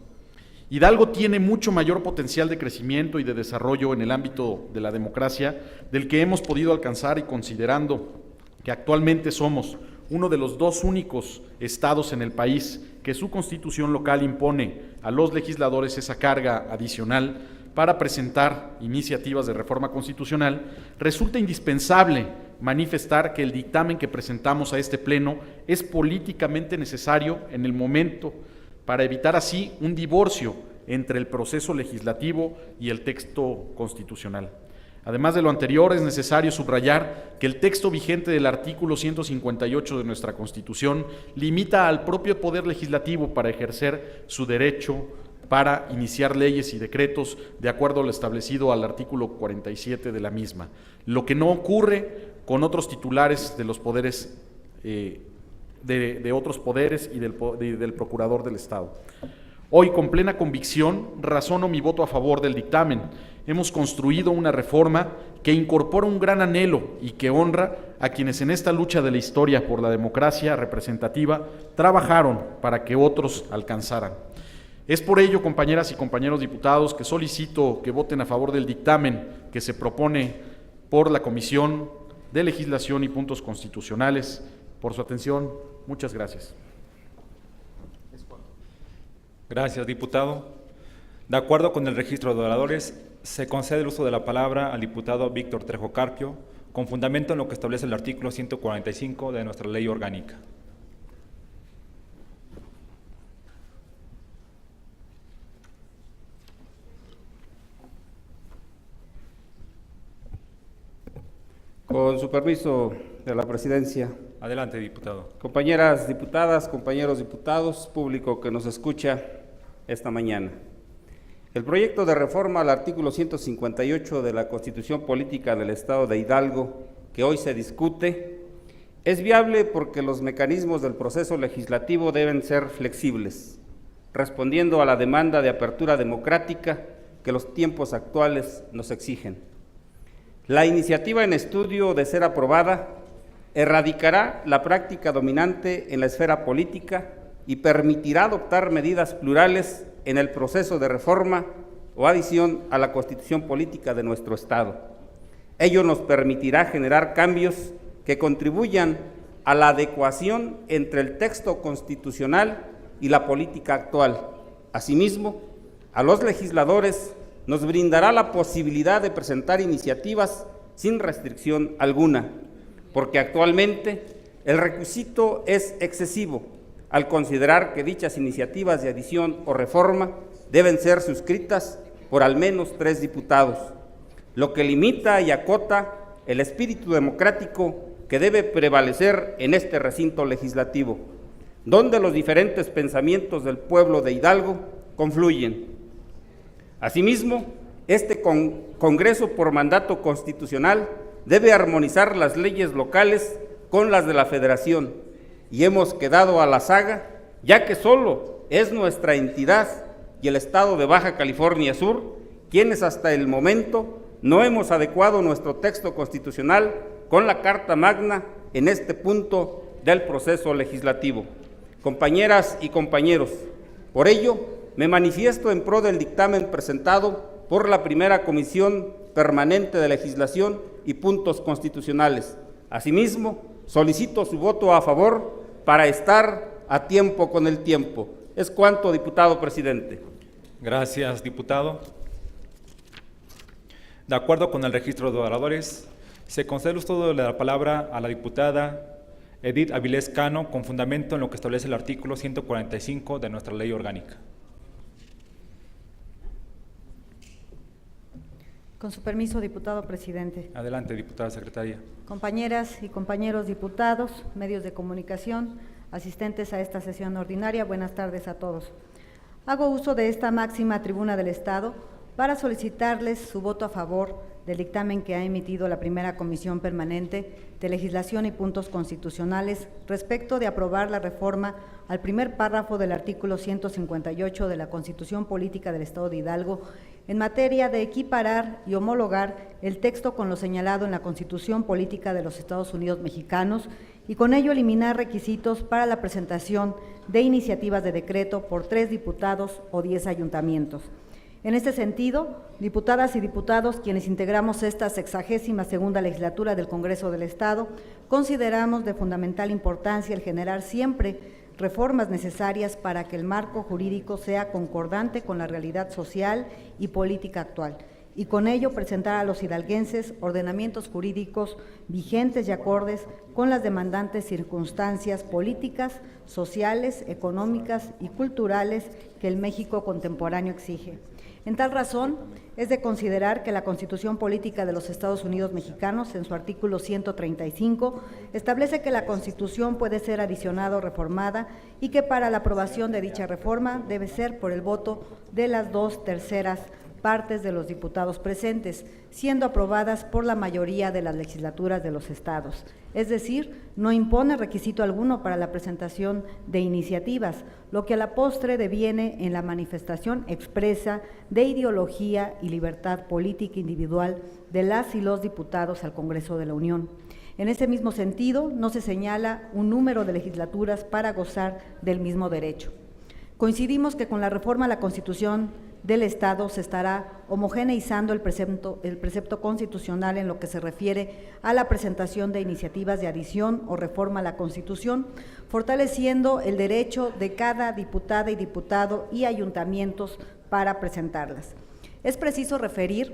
Hidalgo tiene mucho mayor potencial de crecimiento y de desarrollo en el ámbito de la democracia del que hemos podido alcanzar, y considerando que actualmente somos uno de los dos únicos estados en el país que su constitución local impone a los legisladores esa carga adicional para presentar iniciativas de reforma constitucional, resulta indispensable manifestar que el dictamen que presentamos a este Pleno es políticamente necesario en el momento para evitar así un divorcio entre el proceso legislativo y el texto constitucional. Además de lo anterior, es necesario subrayar que el texto vigente del artículo 158 de nuestra Constitución limita al propio Poder Legislativo para ejercer su derecho para iniciar leyes y decretos de acuerdo a lo establecido al artículo 47 de la misma, lo que no ocurre con otros titulares de los poderes, de otros poderes y del Procurador del Estado. Hoy, con plena convicción, razono mi voto a favor del dictamen. Hemos construido una reforma que incorpora un gran anhelo y que honra a quienes en esta lucha de la historia por la democracia representativa trabajaron para que otros alcanzaran. Es por ello, compañeras y compañeros diputados, que solicito que voten a favor del dictamen que se propone por la Comisión de Legislación y Puntos Constitucionales. Por su atención, muchas gracias. Gracias, diputado. De acuerdo con el registro de oradores, se concede el uso de la palabra al diputado Víctor Trejo Carpio, con fundamento en lo que establece el artículo 145 de nuestra ley orgánica. Con su permiso de la presidencia. Adelante, diputado. Compañeras diputadas, compañeros diputados, público que nos escucha esta mañana. El proyecto de reforma al artículo 158 de la Constitución Política del Estado de Hidalgo, que hoy se discute, es viable porque los mecanismos del proceso legislativo deben ser flexibles, respondiendo a la demanda de apertura democrática que los tiempos actuales nos exigen. La iniciativa en estudio, de ser aprobada, erradicará la práctica dominante en la esfera política y permitirá adoptar medidas plurales en el proceso de reforma o adición a la Constitución Política de nuestro Estado. Ello nos permitirá generar cambios que contribuyan a la adecuación entre el texto constitucional y la política actual. Asimismo, a los legisladores nos brindará la posibilidad de presentar iniciativas sin restricción alguna, porque actualmente el requisito es excesivo al considerar que dichas iniciativas de adición o reforma deben ser suscritas por al menos 3 diputados, lo que limita y acota el espíritu democrático que debe prevalecer en este recinto legislativo, donde los diferentes pensamientos del pueblo de Hidalgo confluyen. Asimismo, este Congreso por mandato constitucional debe armonizar las leyes locales con las de la Federación, y hemos quedado a la saga, ya que solo es nuestra entidad y el Estado de Baja California Sur quienes hasta el momento no hemos adecuado nuestro texto constitucional con la Carta Magna en este punto del proceso legislativo. Compañeras y compañeros, por ello me manifiesto en pro del dictamen presentado por la primera Comisión Permanente de Legislación y Puntos Constitucionales. Asimismo, solicito su voto a favor para estar a tiempo con el tiempo. Es cuanto, diputado presidente. Gracias, diputado. De acuerdo con el registro de oradores, se concede el uso de la palabra a la diputada Edith Avilés Cano con fundamento en lo que establece el artículo 145 de nuestra ley orgánica. Con su permiso, diputado presidente. Adelante, diputada secretaria. Compañeras y compañeros diputados, medios de comunicación, asistentes a esta sesión ordinaria, buenas tardes a todos. Hago uso de esta máxima tribuna del Estado para solicitarles su voto a favor del dictamen que ha emitido la primera Comisión Permanente de Legislación y Puntos Constitucionales respecto de aprobar la reforma al primer párrafo del artículo 158 de la Constitución Política del Estado de Hidalgo en materia de equiparar y homologar el texto con lo señalado en la Constitución Política de los Estados Unidos Mexicanos y con ello eliminar requisitos para la presentación de iniciativas de decreto por 3 diputados o 10 ayuntamientos. En este sentido, diputadas y diputados, quienes integramos esta 62ª legislatura del Congreso del Estado, consideramos de fundamental importancia el generar siempre reformas necesarias para que el marco jurídico sea concordante con la realidad social y política actual, y con ello presentar a los hidalguenses ordenamientos jurídicos vigentes y acordes con las demandantes circunstancias políticas, sociales, económicas y culturales que el México contemporáneo exige. En tal razón, es de considerar que la Constitución Política de los Estados Unidos Mexicanos, en su artículo 135, establece que la Constitución puede ser adicionada o reformada y que para la aprobación de dicha reforma debe ser por el voto de las 2/3 partes de los diputados presentes, siendo aprobadas por la mayoría de las legislaturas de los estados. Es decir, no impone requisito alguno para la presentación de iniciativas, lo que a la postre deviene en la manifestación expresa de ideología y libertad política individual de las y los diputados al Congreso de la Unión. En ese mismo sentido, no se señala un número de legislaturas para gozar del mismo derecho. Coincidimos que con la reforma a la Constitución del Estado se estará homogeneizando el precepto constitucional en lo que se refiere a la presentación de iniciativas de adición o reforma a la Constitución, fortaleciendo el derecho de cada diputada y diputado y ayuntamientos para presentarlas. Es preciso referir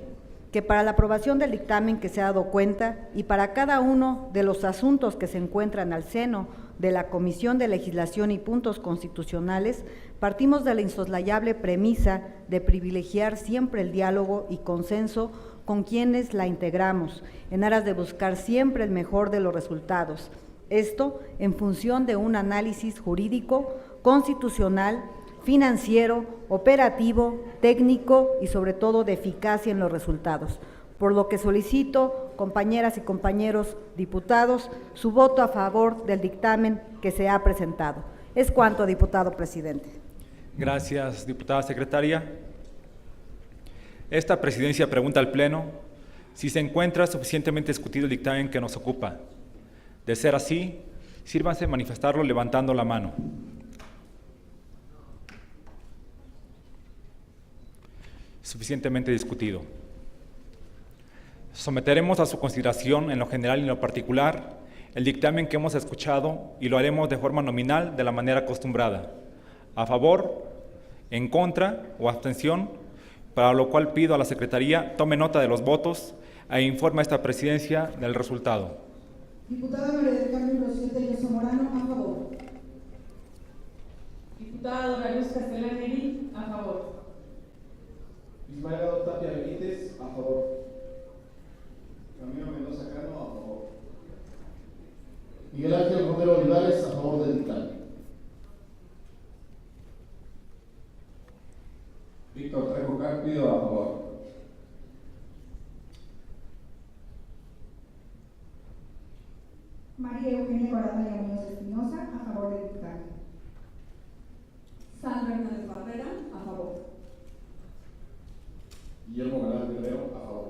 que para la aprobación del dictamen que se ha dado cuenta y para cada uno de los asuntos que se encuentran al seno de la Comisión de Legislación y Puntos Constitucionales, partimos de la insoslayable premisa de privilegiar siempre el diálogo y consenso con quienes la integramos, en aras de buscar siempre el mejor de los resultados. Esto en función de un análisis jurídico, constitucional, financiero, operativo, técnico y sobre todo de eficacia en los resultados. Por lo que solicito, compañeras y compañeros diputados, su voto a favor del dictamen que se ha presentado. Es cuanto, diputado presidente. Gracias, diputada secretaria. Esta presidencia pregunta al Pleno si se encuentra suficientemente discutido el dictamen que nos ocupa. De ser así, sírvanse manifestarlo levantando la mano. Suficientemente discutido. Someteremos a su consideración en lo general y en lo particular el dictamen que hemos escuchado y lo haremos de forma nominal de la manera acostumbrada. A favor, en contra o abstención, para lo cual pido a la Secretaría tome nota de los votos e informe a esta presidencia del resultado. Diputada María del Carmen Rocío Tello Zamorano, a favor. Diputada Dora Luz Castellaneri, a favor. Ismael Tapia Benítez, a favor. Ramiro Mendoza Cano, a favor. Miguel Ángel Romero Olivares, a favor del dictamen. Víctor Trejo Carpio, a favor. María Eugenia Corazón Muñoz Espinosa, a favor del dictamen. Sandra Hernández Barrera, a favor. Guillermo Galán Guerrero, a favor.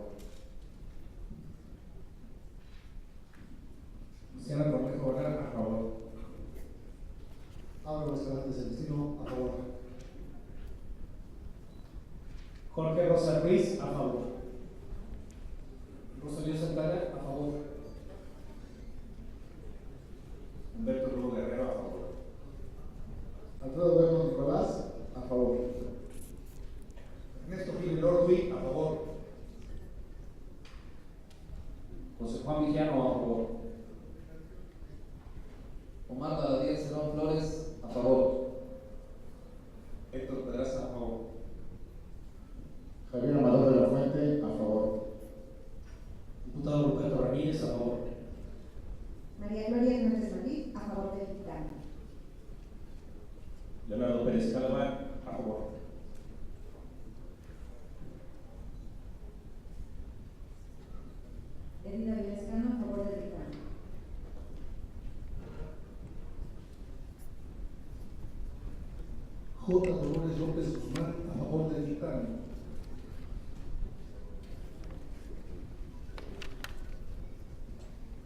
Luciana Cornejo Barrera, a favor. Álvaro Escalante Celestino, a favor. Jorge Rosa Ruiz, a favor. Rosalía Santana, a favor. Humberto Lugo Guerrero, a favor. Alfredo Bueno Nicolás, a favor. Ernesto Gil Ordui, a favor. José Juan Villano, a favor. Omar Díaz Cerón Flores, a favor. Héctor Pedraza, a favor. Javier Amador de la Fuente, a favor. Diputado Roberto Ramírez, a favor. María Gloria Hernández Madrid, a favor del dictamen. Leonardo Pérez Calamar, a favor. Edith Avilés Cano, a favor del dictamen. J. Dolores López Guzmán, a favor del dictamen.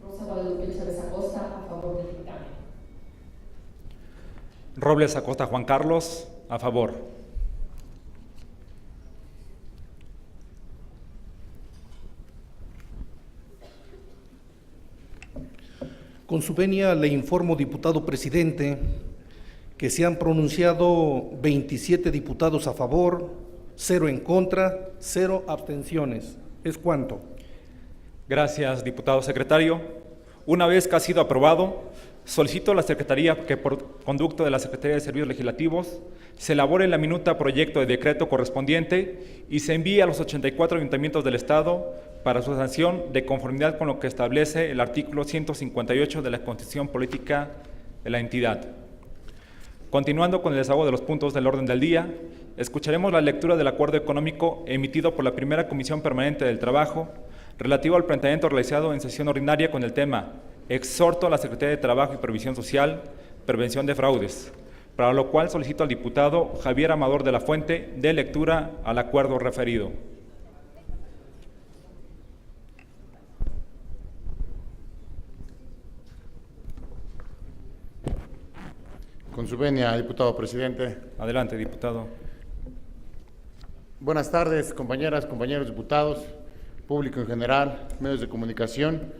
Rosa Guadalupe Chávez Acosta, a favor del dictamen. Robles Acosta Juan Carlos, a favor. Con su venia le informo, diputado presidente, que se han pronunciado 27 diputados a favor, 0 en contra, 0 abstenciones. ¿Es cuánto? Gracias, diputado secretario. Una vez que ha sido aprobado, solicito a la Secretaría que, por conducto de la Secretaría de Servicios Legislativos, se elabore la minuta proyecto de decreto correspondiente y se envíe a los 84 ayuntamientos del Estado para su sanción de conformidad con lo que establece el artículo 158 de la Constitución Política de la entidad. Continuando con el desahogo de los puntos del orden del día, escucharemos la lectura del acuerdo económico emitido por la Primera Comisión Permanente del Trabajo relativo al planteamiento realizado en sesión ordinaria con el tema Exhorto a la Secretaría de Trabajo y Previsión Social, Prevención de Fraudes, para lo cual solicito al diputado Javier Amador de la Fuente dé lectura al acuerdo referido. Con su venia, diputado presidente. Adelante, diputado. Buenas tardes, compañeras, compañeros diputados, público en general, medios de comunicación.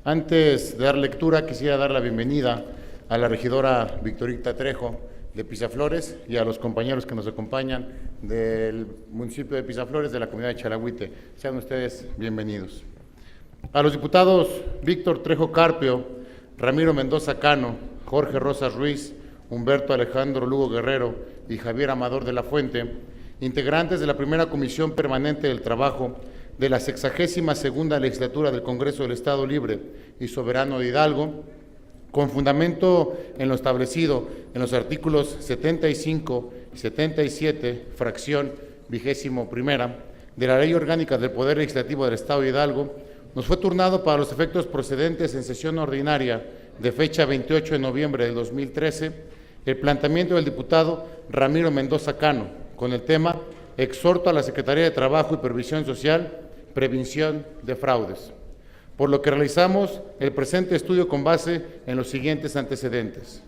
Antes de dar lectura, quisiera dar la bienvenida a la regidora Victorita Trejo de Pisaflores y a los compañeros que nos acompañan del municipio de Pisaflores, de la comunidad de Chalagüite. Sean ustedes bienvenidos. A los diputados Víctor Trejo Carpio, Ramiro Mendoza Cano, Jorge Rosas Ruiz, Humberto Alejandro Lugo Guerrero y Javier Amador de la Fuente, integrantes de la Primera Comisión Permanente del Trabajo de la 62ª Legislatura del Congreso del Estado Libre y Soberano de Hidalgo, con fundamento en lo establecido en los artículos 75 y 77, fracción 21ª, de la Ley Orgánica del Poder Legislativo del Estado de Hidalgo, nos fue turnado para los efectos procedentes en sesión ordinaria de fecha 28 de noviembre del 2013, el planteamiento del diputado Ramiro Mendoza Cano, con el tema Exhorto a la Secretaría de Trabajo y Previsión Social, Prevención de Fraudes, por lo que realizamos el presente estudio con base en los siguientes antecedentes.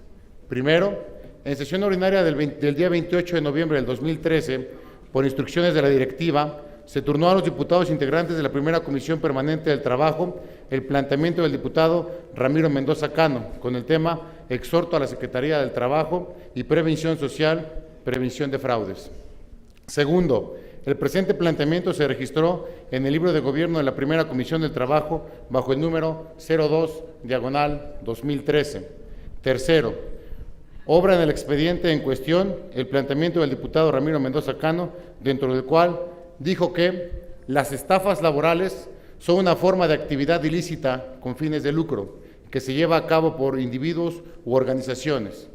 Primero, en sesión ordinaria del día 28 de noviembre del 2013, por instrucciones de la directiva, se turnó a los diputados integrantes de la Primera Comisión Permanente del Trabajo el planteamiento del diputado Ramiro Mendoza Cano, con el tema Exhorto a la Secretaría del Trabajo y Prevención Social, Prevención de Fraudes. Segundo, El presente planteamiento se registró en el libro de gobierno de la Primera Comisión del Trabajo bajo el número 02/2013. Tercero, obra en el expediente en cuestión el planteamiento del diputado Ramiro Mendoza Cano, dentro del cual dijo que las estafas laborales son una forma de actividad ilícita con fines de lucro que se lleva a cabo por individuos u organizaciones,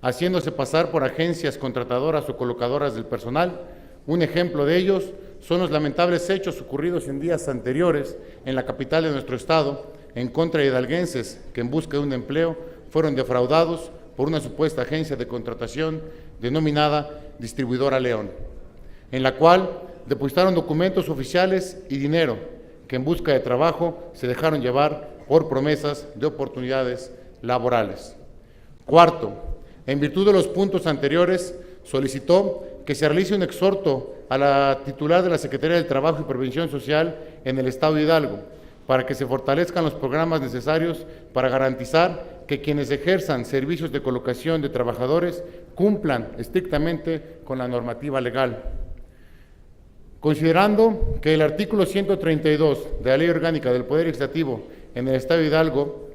haciéndose pasar por agencias contratadoras o colocadoras del personal. Un ejemplo de ellos son los lamentables hechos ocurridos en días anteriores en la capital de nuestro estado en contra de hidalguenses que en busca de un empleo fueron defraudados por una supuesta agencia de contratación denominada Distribuidora León, en la cual depositaron documentos oficiales y dinero que en busca de trabajo se dejaron llevar por promesas de oportunidades laborales. Cuarto, en virtud de los puntos anteriores, solicitó que se realice un exhorto a la titular de la Secretaría del Trabajo y Previsión Social en el Estado de Hidalgo para que se fortalezcan los programas necesarios para garantizar que quienes ejerzan servicios de colocación de trabajadores cumplan estrictamente con la normativa legal. Considerando que el artículo 132 de la Ley Orgánica del Poder Legislativo en el Estado de Hidalgo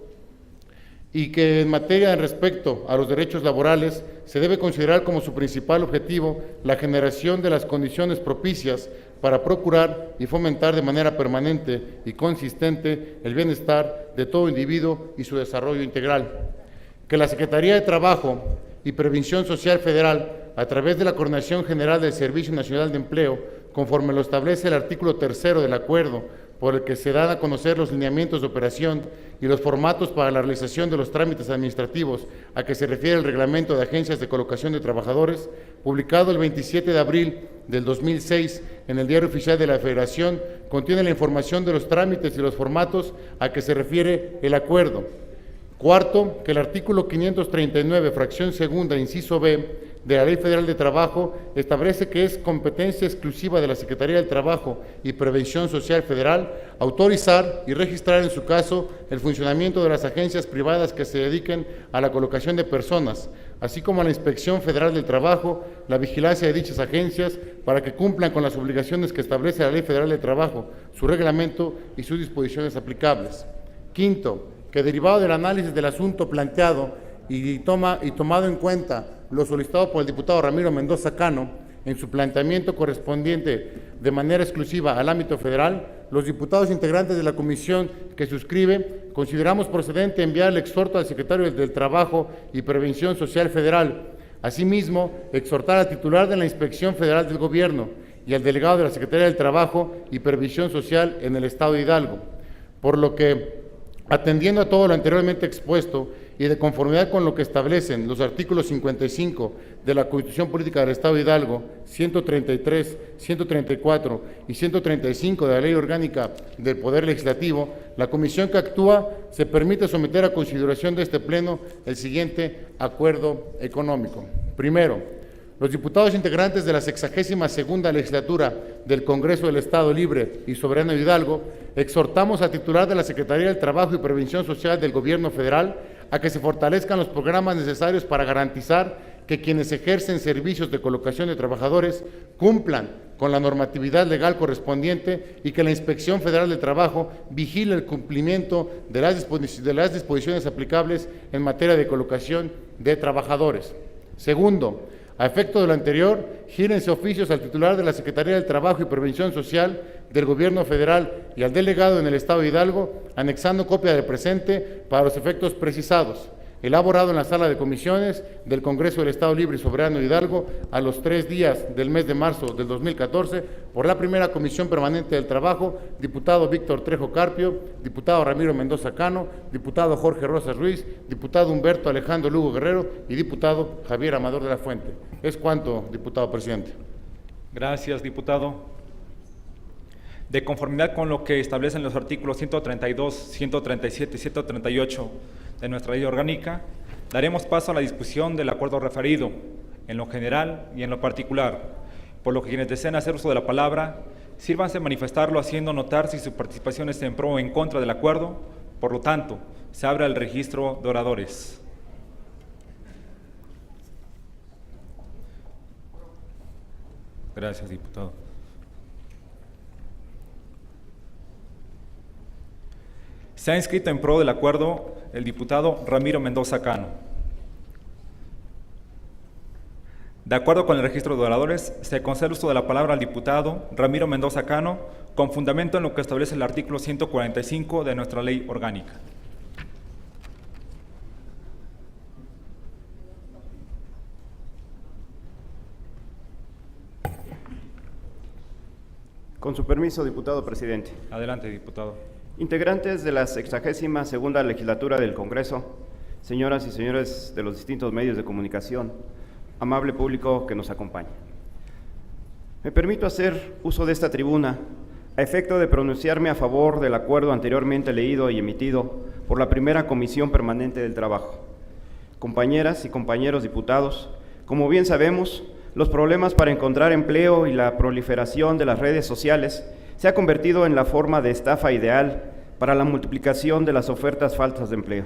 y que en materia de respecto a los derechos laborales se debe considerar como su principal objetivo la generación de las condiciones propicias para procurar y fomentar de manera permanente y consistente el bienestar de todo individuo y su desarrollo integral. Que la Secretaría de Trabajo y Previsión Social Federal, a través de la Coordinación General del Servicio Nacional de Empleo, conforme lo establece el artículo 3 del acuerdo por el que se dan a conocer los lineamientos de operación y los formatos para la realización de los trámites administrativos a que se refiere el Reglamento de Agencias de Colocación de Trabajadores, publicado el 27 de abril del 2006 en el Diario Oficial de la Federación, contiene la información de los trámites y los formatos a que se refiere el acuerdo. Cuarto, que el artículo 539, fracción segunda, inciso B, de la Ley Federal de Trabajo establece que es competencia exclusiva de la Secretaría del Trabajo y Previsión Social Federal autorizar y registrar en su caso el funcionamiento de las agencias privadas que se dediquen a la colocación de personas, así como a la Inspección Federal del Trabajo, la vigilancia de dichas agencias para que cumplan con las obligaciones que establece la Ley Federal de Trabajo, su reglamento y sus disposiciones aplicables. Quinto, que derivado del análisis del asunto planteado y tomado en cuenta lo solicitado por el diputado Ramiro Mendoza Cano en su planteamiento correspondiente de manera exclusiva al ámbito federal, los diputados integrantes de la comisión que suscribe consideramos procedente enviar el exhorto al secretario del Trabajo y Previsión Social Federal. Asimismo, exhortar al titular de la Inspección Federal del Gobierno y al delegado de la Secretaría del Trabajo y Previsión Social en el Estado de Hidalgo, por lo que, atendiendo a todo lo anteriormente expuesto y de conformidad con lo que establecen los artículos 55 de la Constitución Política del Estado de Hidalgo, 133, 134 y 135 de la Ley Orgánica del Poder Legislativo, la comisión que actúa se permite someter a consideración de este Pleno el siguiente acuerdo económico. Primero, los diputados integrantes de la 62ª legislatura del Congreso del Estado Libre y Soberano de Hidalgo exhortamos al titular de la Secretaría del Trabajo y Previsión Social del Gobierno Federal a que se fortalezcan los programas necesarios para garantizar que quienes ejercen servicios de colocación de trabajadores cumplan con la normatividad legal correspondiente y que la Inspección Federal del Trabajo vigile el cumplimiento de las disposiciones aplicables en materia de colocación de trabajadores. Segundo, a efecto de lo anterior, gírense oficios al titular de la Secretaría del Trabajo y Previsión Social del Gobierno Federal y al delegado en el Estado de Hidalgo, anexando copia del presente para los efectos precisados, elaborado en la Sala de Comisiones del Congreso del Estado Libre y Soberano de Hidalgo a los 3 días del mes de marzo del 2014 por la Primera Comisión Permanente del Trabajo, diputado Víctor Trejo Carpio, diputado Ramiro Mendoza Cano, diputado Jorge Rosas Ruiz, diputado Humberto Alejandro Lugo Guerrero y diputado Javier Amador de la Fuente. Es cuanto, diputado presidente. Gracias, diputado. De conformidad con lo que establecen los artículos 132, 137 y 138 de nuestra ley orgánica, daremos paso a la discusión del acuerdo referido, en lo general y en lo particular, por lo que quienes deseen hacer uso de la palabra, sírvanse manifestarlo haciendo notar si su participación es en pro o en contra del acuerdo. Por lo tanto, se abre el registro de oradores. Gracias, diputado. Se ha inscrito en pro del acuerdo el diputado Ramiro Mendoza Cano. De acuerdo con el registro de oradores, se concede el uso de la palabra al diputado Ramiro Mendoza Cano con fundamento en lo que establece el artículo 145 de nuestra ley orgánica. Con su permiso, diputado presidente. Adelante, diputado. Integrantes de la 62ª legislatura del Congreso, señoras y señores de los distintos medios de comunicación, amable público que nos acompaña. Me permito hacer uso de esta tribuna a efecto de pronunciarme a favor del acuerdo anteriormente leído y emitido por la primera Comisión Permanente del Trabajo. Compañeras y compañeros diputados, como bien sabemos, los problemas para encontrar empleo y la proliferación de las redes sociales se ha convertido en la forma de estafa ideal para la multiplicación de las ofertas falsas de empleo.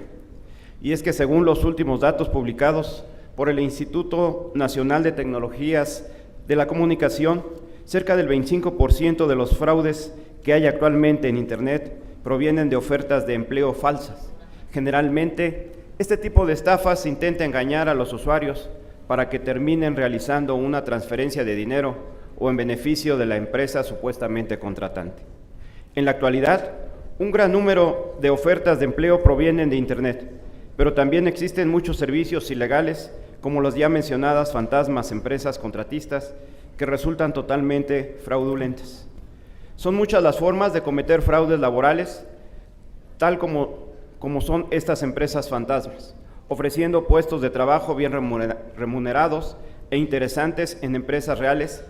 Y es que según los últimos datos publicados por el Instituto Nacional de Tecnologías de la Comunicación, cerca del 25% de los fraudes que hay actualmente en Internet provienen de ofertas de empleo falsas. Generalmente, este tipo de estafas intenta engañar a los usuarios para que terminen realizando una transferencia de dinero o en beneficio de la empresa supuestamente contratante. En la actualidad, un gran número de ofertas de empleo provienen de Internet, pero también existen muchos servicios ilegales, como las ya mencionadas fantasmas empresas contratistas, que resultan totalmente fraudulentas. Son muchas las formas de cometer fraudes laborales, tal como son estas empresas fantasmas, ofreciendo puestos de trabajo bien remunerados e interesantes en empresas reales,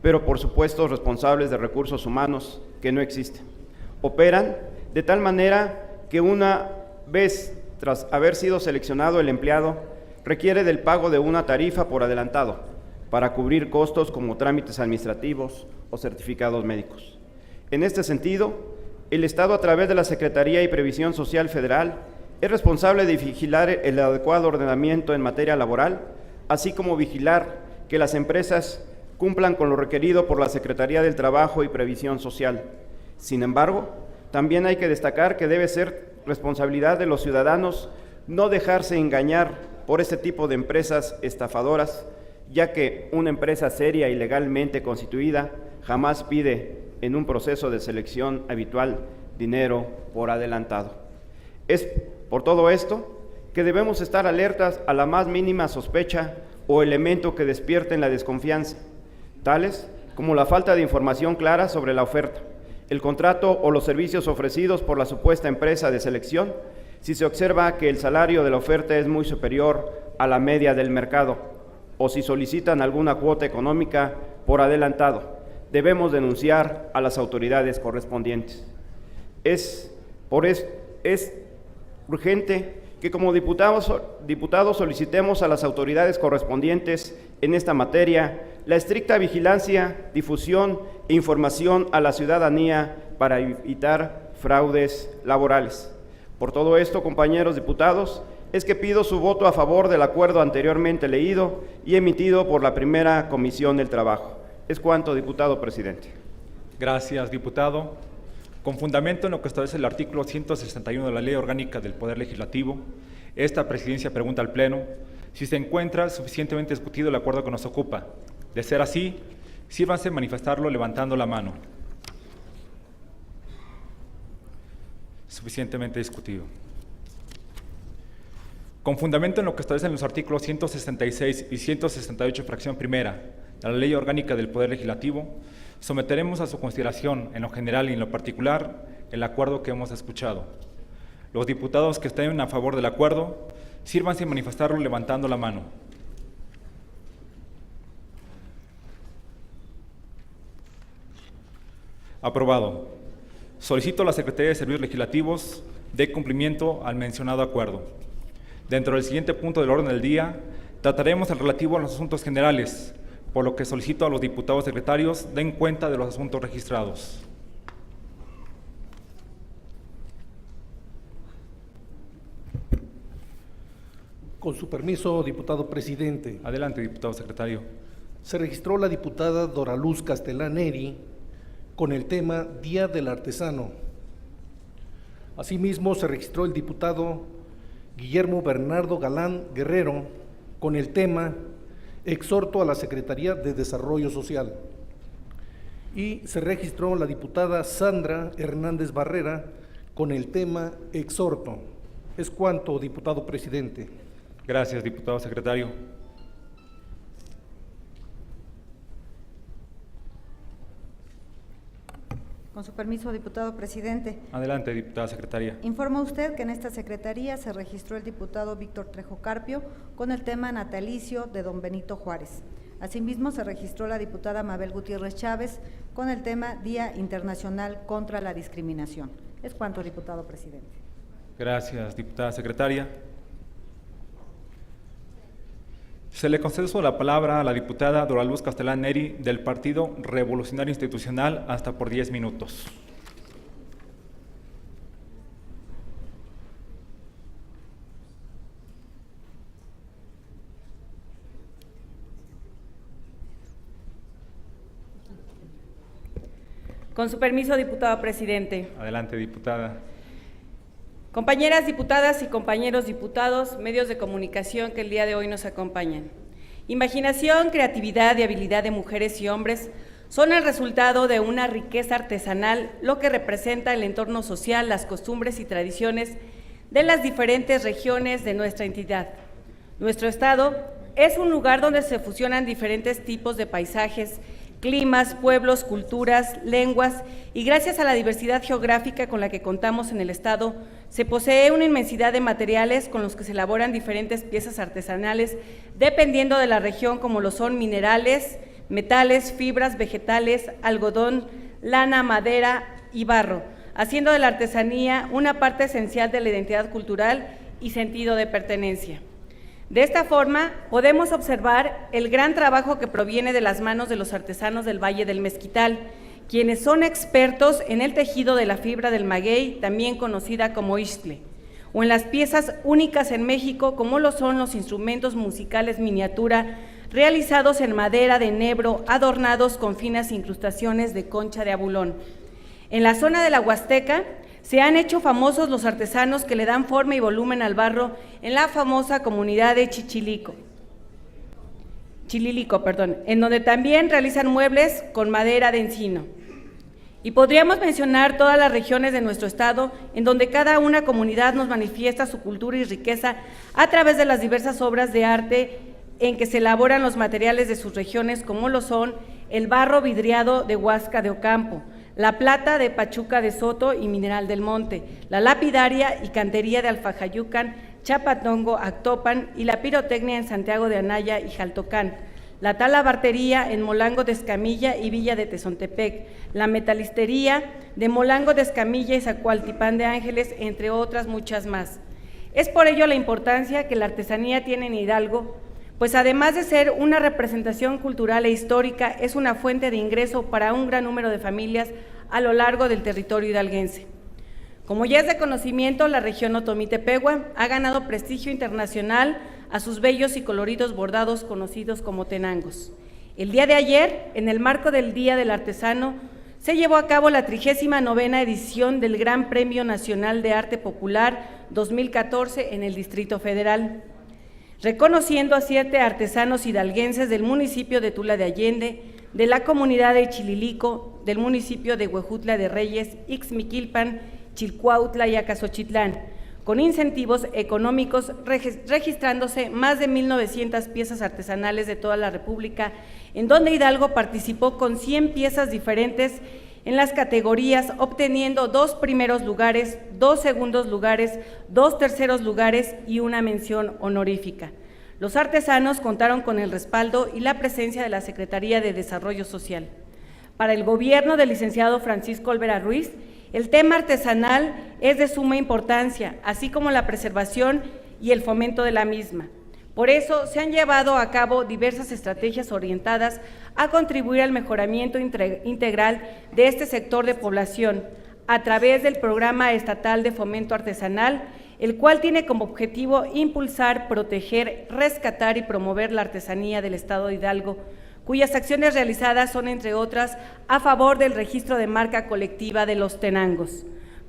pero por supuesto responsables de recursos humanos que no existen. Operan de tal manera que una vez tras haber sido seleccionado el empleado, requiere del pago de una tarifa por adelantado para cubrir costos como trámites administrativos o certificados médicos. En este sentido, el Estado, a través de la Secretaría de Previsión Social Federal, es responsable de vigilar el adecuado ordenamiento en materia laboral, así como vigilar que las empresas cumplan con lo requerido por la Secretaría del Trabajo y Previsión Social. Sin embargo, también hay que destacar que debe ser responsabilidad de los ciudadanos no dejarse engañar por este tipo de empresas estafadoras, ya que una empresa seria y legalmente constituida jamás pide en un proceso de selección habitual dinero por adelantado. Es por todo esto que debemos estar alertas a la más mínima sospecha o elemento que despierten la desconfianza, tales como la falta de información clara sobre la oferta, el contrato o los servicios ofrecidos por la supuesta empresa de selección, si se observa que el salario de la oferta es muy superior a la media del mercado, o si solicitan alguna cuota económica por adelantado. Debemos denunciar a las autoridades correspondientes. Es urgente que como diputados solicitemos a las autoridades correspondientes en esta materia la estricta vigilancia, difusión e información a la ciudadanía para evitar fraudes laborales. Por todo esto, compañeros diputados, es que pido su voto a favor del acuerdo anteriormente leído y emitido por la primera Comisión del Trabajo. Es cuanto, diputado presidente. Gracias, diputado. Con fundamento en lo que establece el artículo 161 de la Ley Orgánica del Poder Legislativo, esta presidencia pregunta al Pleno si se encuentra suficientemente discutido el acuerdo que nos ocupa. De ser así, sírvanse manifestarlo levantando la mano. Suficientemente discutido. Con fundamento en lo que establecen los artículos 166 y 168, fracción primera, de la Ley Orgánica del Poder Legislativo, someteremos a su consideración, en lo general y en lo particular, el acuerdo que hemos escuchado. Los diputados que estén a favor del acuerdo, sírvanse manifestarlo levantando la mano. Aprobado. Solicito a la Secretaría de Servicios Legislativos dé cumplimiento al mencionado acuerdo. Dentro del siguiente punto del orden del día, trataremos el relativo a los asuntos generales, por lo que solicito a los diputados secretarios den cuenta de los asuntos registrados. Con su permiso, diputado presidente. Adelante, diputado secretario. Se registró la diputada Doraluz Castellaneri con el tema Día del Artesano. Asimismo, se registró el diputado Guillermo Bernardo Galán Guerrero con el tema Exhorto a la Secretaría de Desarrollo Social. Y se registró la diputada Sandra Hernández Barrera con el tema Exhorto. Es cuanto, diputado presidente. Gracias, diputado secretario. Con su permiso, diputado presidente. Adelante, diputada secretaria. Informa usted que en esta secretaría se registró el diputado Víctor Trejo Carpio con el tema natalicio de don Benito Juárez. Asimismo, se registró la diputada Mabel Gutiérrez Chávez con el tema Día Internacional contra la Discriminación. Es cuanto, diputado presidente. Gracias, diputada secretaria. Se le concede la palabra a la diputada Doraluz Castellán Neri del Partido Revolucionario Institucional hasta por 10 minutos. Con su permiso, diputado presidente. Adelante, diputada. Compañeras diputadas y compañeros diputados, medios de comunicación que el día de hoy nos acompañan. Imaginación, creatividad y habilidad de mujeres y hombres son el resultado de una riqueza artesanal, lo que representa el entorno social, las costumbres y tradiciones de las diferentes regiones de nuestra entidad. Nuestro estado es un lugar donde se fusionan diferentes tipos de paisajes, climas, pueblos, culturas, lenguas, y gracias a la diversidad geográfica con la que contamos en el estado, se posee una inmensidad de materiales con los que se elaboran diferentes piezas artesanales, dependiendo de la región, como lo son minerales, metales, fibras, vegetales, algodón, lana, madera y barro, haciendo de la artesanía una parte esencial de la identidad cultural y sentido de pertenencia. De esta forma, podemos observar el gran trabajo que proviene de las manos de los artesanos del Valle del Mezquital, quienes son expertos en el tejido de la fibra del maguey, también conocida como ixtle, o en las piezas únicas en México, como lo son los instrumentos musicales miniatura, realizados en madera de enebro, adornados con finas incrustaciones de concha de abulón. En la zona de la Huasteca, se han hecho famosos los artesanos que le dan forma y volumen al barro en la famosa comunidad de Chililico, en donde también realizan muebles con madera de encino. Y podríamos mencionar todas las regiones de nuestro estado, en donde cada una comunidad nos manifiesta su cultura y riqueza a través de las diversas obras de arte en que se elaboran los materiales de sus regiones, como lo son el barro vidriado de Huasca de Ocampo, la plata de Pachuca de Soto y Mineral del Monte, la lapidaria y cantería de Alfajayucan, Chapatongo, Actopan y la pirotecnia en Santiago de Anaya y Jaltocán, la talabartería en Molango de Escamilla y Villa de Tezontepec, la metalistería de Molango de Escamilla y Zacualtipán de Ángeles, entre otras muchas más. Es por ello la importancia que la artesanía tiene en Hidalgo, pues además de ser una representación cultural e histórica, es una fuente de ingreso para un gran número de familias a lo largo del territorio hidalguense. Como ya es de conocimiento, la región Otomí-Tepehua ha ganado prestigio internacional a sus bellos y coloridos bordados conocidos como tenangos. El día de ayer, en el marco del Día del Artesano, se llevó a cabo la 39ª edición del Gran Premio Nacional de Arte Popular 2014 en el Distrito Federal, reconociendo a 7 artesanos hidalguenses del municipio de Tula de Allende, de la comunidad de Chililico, del municipio de Huejutla de Reyes, Ixmiquilpan, Chilcuautla y Acasochitlán, con incentivos económicos, registrándose más de 1,900 piezas artesanales de toda la República, en donde Hidalgo participó con 100 piezas diferentes en las categorías, obteniendo 2 primeros lugares, 2 segundos lugares, 2 terceros lugares y una mención honorífica. Los artesanos contaron con el respaldo y la presencia de la Secretaría de Desarrollo Social. Para el gobierno del licenciado Francisco Olvera Ruiz, el tema artesanal es de suma importancia, así como la preservación y el fomento de la misma. Por eso se han llevado a cabo diversas estrategias orientadas a contribuir al mejoramiento integral de este sector de población a través del Programa Estatal de Fomento Artesanal, el cual tiene como objetivo impulsar, proteger, rescatar y promover la artesanía del Estado de Hidalgo, cuyas acciones realizadas son, entre otras, a favor del registro de marca colectiva de los tenangos,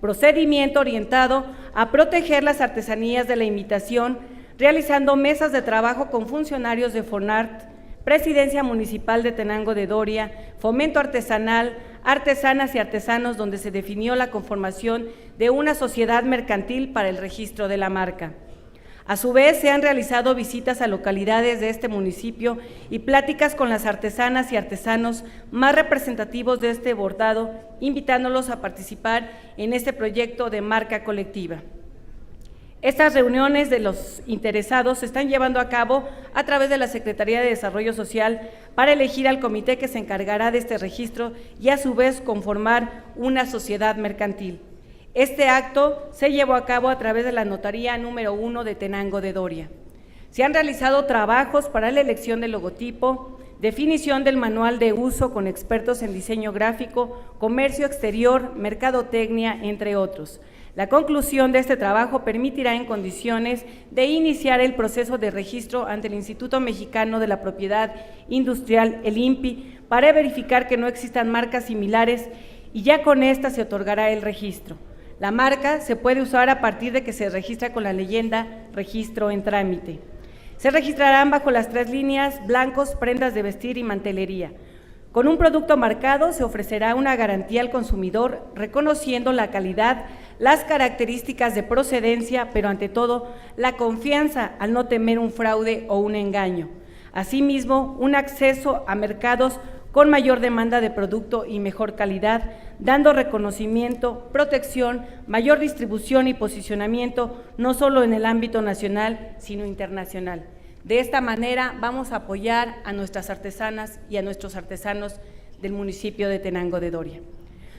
procedimiento orientado a proteger las artesanías de la imitación, realizando mesas de trabajo con funcionarios de FONART, Presidencia Municipal de Tenango de Doria, Fomento Artesanal, artesanas y artesanos, donde se definió la conformación de una sociedad mercantil para el registro de la marca. A su vez, se han realizado visitas a localidades de este municipio y pláticas con las artesanas y artesanos más representativos de este bordado, invitándolos a participar en este proyecto de marca colectiva. Estas reuniones de los interesados se están llevando a cabo a través de la Secretaría de Desarrollo Social para elegir al comité que se encargará de este registro y a su vez conformar una sociedad mercantil. Este acto se llevó a cabo a través de la Notaría número 1 de Tenango de Doria. Se han realizado trabajos para la elección del logotipo, definición del manual de uso con expertos en diseño gráfico, comercio exterior, mercadotecnia, entre otros. La conclusión de este trabajo permitirá en condiciones de iniciar el proceso de registro ante el Instituto Mexicano de la Propiedad Industrial, el INPI, para verificar que no existan marcas similares y ya con esta se otorgará el registro. La marca se puede usar a partir de que se registra con la leyenda registro en trámite. Se registrarán bajo las 3 líneas: blancos, prendas de vestir y mantelería. Con un producto marcado se ofrecerá una garantía al consumidor, reconociendo la calidad, las características de procedencia, pero ante todo la confianza al no temer un fraude o un engaño. Asimismo, un acceso a mercados con mayor demanda de producto y mejor calidad, dando reconocimiento, protección, mayor distribución y posicionamiento, no solo en el ámbito nacional, sino internacional. De esta manera vamos a apoyar a nuestras artesanas y a nuestros artesanos del municipio de Tenango de Doria.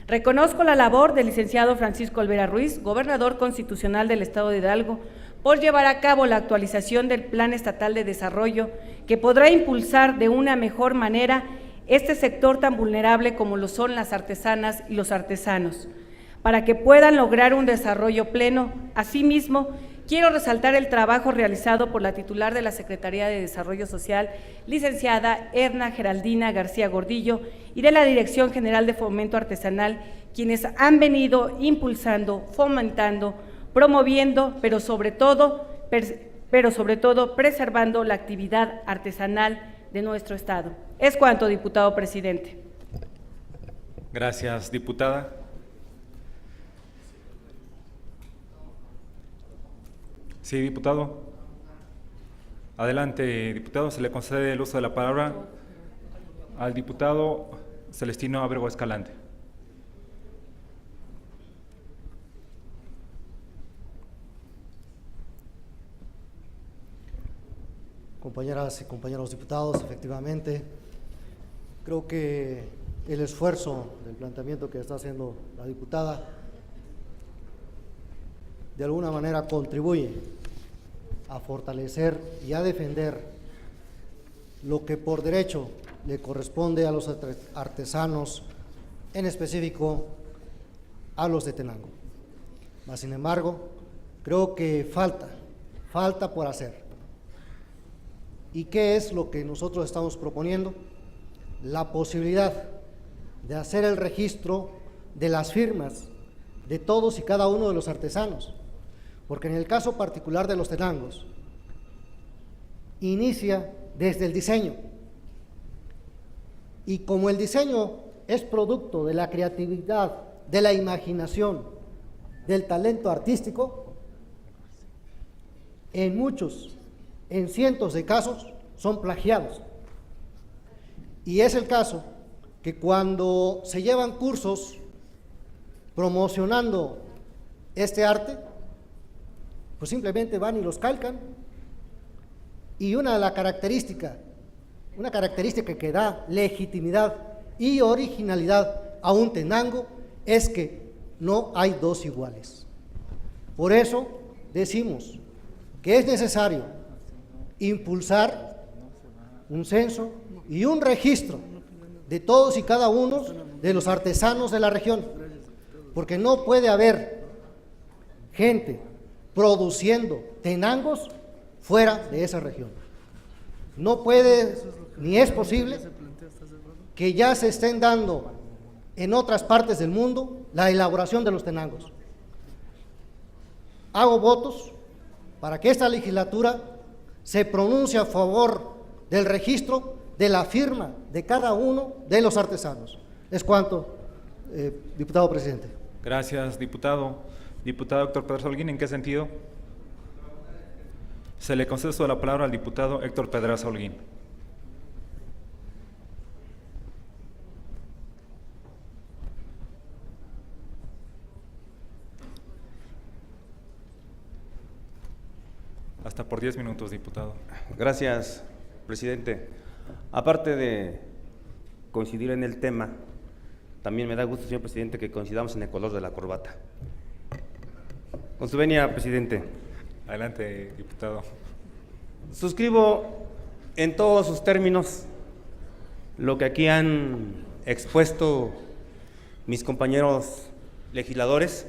Reconozco la labor del licenciado Francisco Olvera Ruiz, gobernador constitucional del Estado de Hidalgo, por llevar a cabo la actualización del Plan Estatal de Desarrollo, que podrá impulsar de una mejor manera este sector tan vulnerable como lo son las artesanas y los artesanos, para que puedan lograr un desarrollo pleno. Asimismo, quiero resaltar el trabajo realizado por la titular de la Secretaría de Desarrollo Social, licenciada Edna Geraldina García Gordillo, y de la Dirección General de Fomento Artesanal, quienes han venido impulsando, fomentando, promoviendo, pero sobre todo preservando la actividad artesanal de nuestro Estado. Es cuanto, diputado presidente. Gracias, diputada. Sí, diputado. Adelante, diputado. Se le concede el uso de la palabra al diputado Celestino Abrego Escalante. Compañeras y compañeros diputados, efectivamente, creo que el esfuerzo del planteamiento que está haciendo la diputada de alguna manera contribuye a fortalecer y a defender lo que por derecho le corresponde a los artesanos, en específico a los de Tenango. Mas, sin embargo, creo que falta por hacer. ¿Y qué es lo que nosotros estamos proponiendo? La posibilidad de hacer el registro de las firmas de todos y cada uno de los artesanos, porque en el caso particular de los tenangos, inicia desde el diseño, y como el diseño es producto de la creatividad, de la imaginación, del talento artístico, en cientos de casos son plagiados. Y es el caso que cuando se llevan cursos promocionando este arte, pues simplemente van y los calcan. Y una característica que da legitimidad y originalidad a un tenango es que no hay dos iguales. Por eso decimos que es necesario impulsar un censo y un registro de todos y cada uno de los artesanos de la región, porque no puede haber gente produciendo tenangos fuera de esa región. No puede, ni es posible, que ya se estén dando en otras partes del mundo la elaboración de los tenangos. hago votos para que esta legislatura se pronuncie a favor del registro de la firma de cada uno de los artesanos. Es cuanto, diputado presidente. Gracias, diputado. Diputado Héctor Pedraza Holguín, ¿en qué sentido? Se le concede uso de la palabra al diputado Héctor Pedraza Holguín. Hasta por 10 minutos, diputado. Gracias, presidente. Aparte de coincidir en el tema, también me da gusto, señor presidente, que coincidamos en el color de la corbata. Con su venia, presidente. Adelante, diputado. Suscribo en todos sus términos lo que aquí han expuesto mis compañeros legisladores.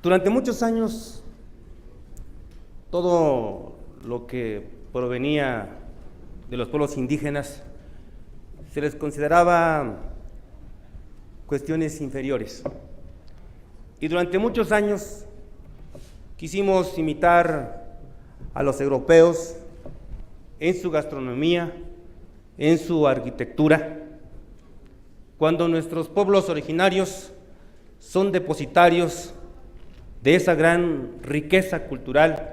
Durante muchos años, todo lo que provenía de los pueblos indígenas se les consideraba cuestiones inferiores. Y durante muchos años quisimos imitar a los europeos en su gastronomía, en su arquitectura, cuando nuestros pueblos originarios son depositarios de esa gran riqueza cultural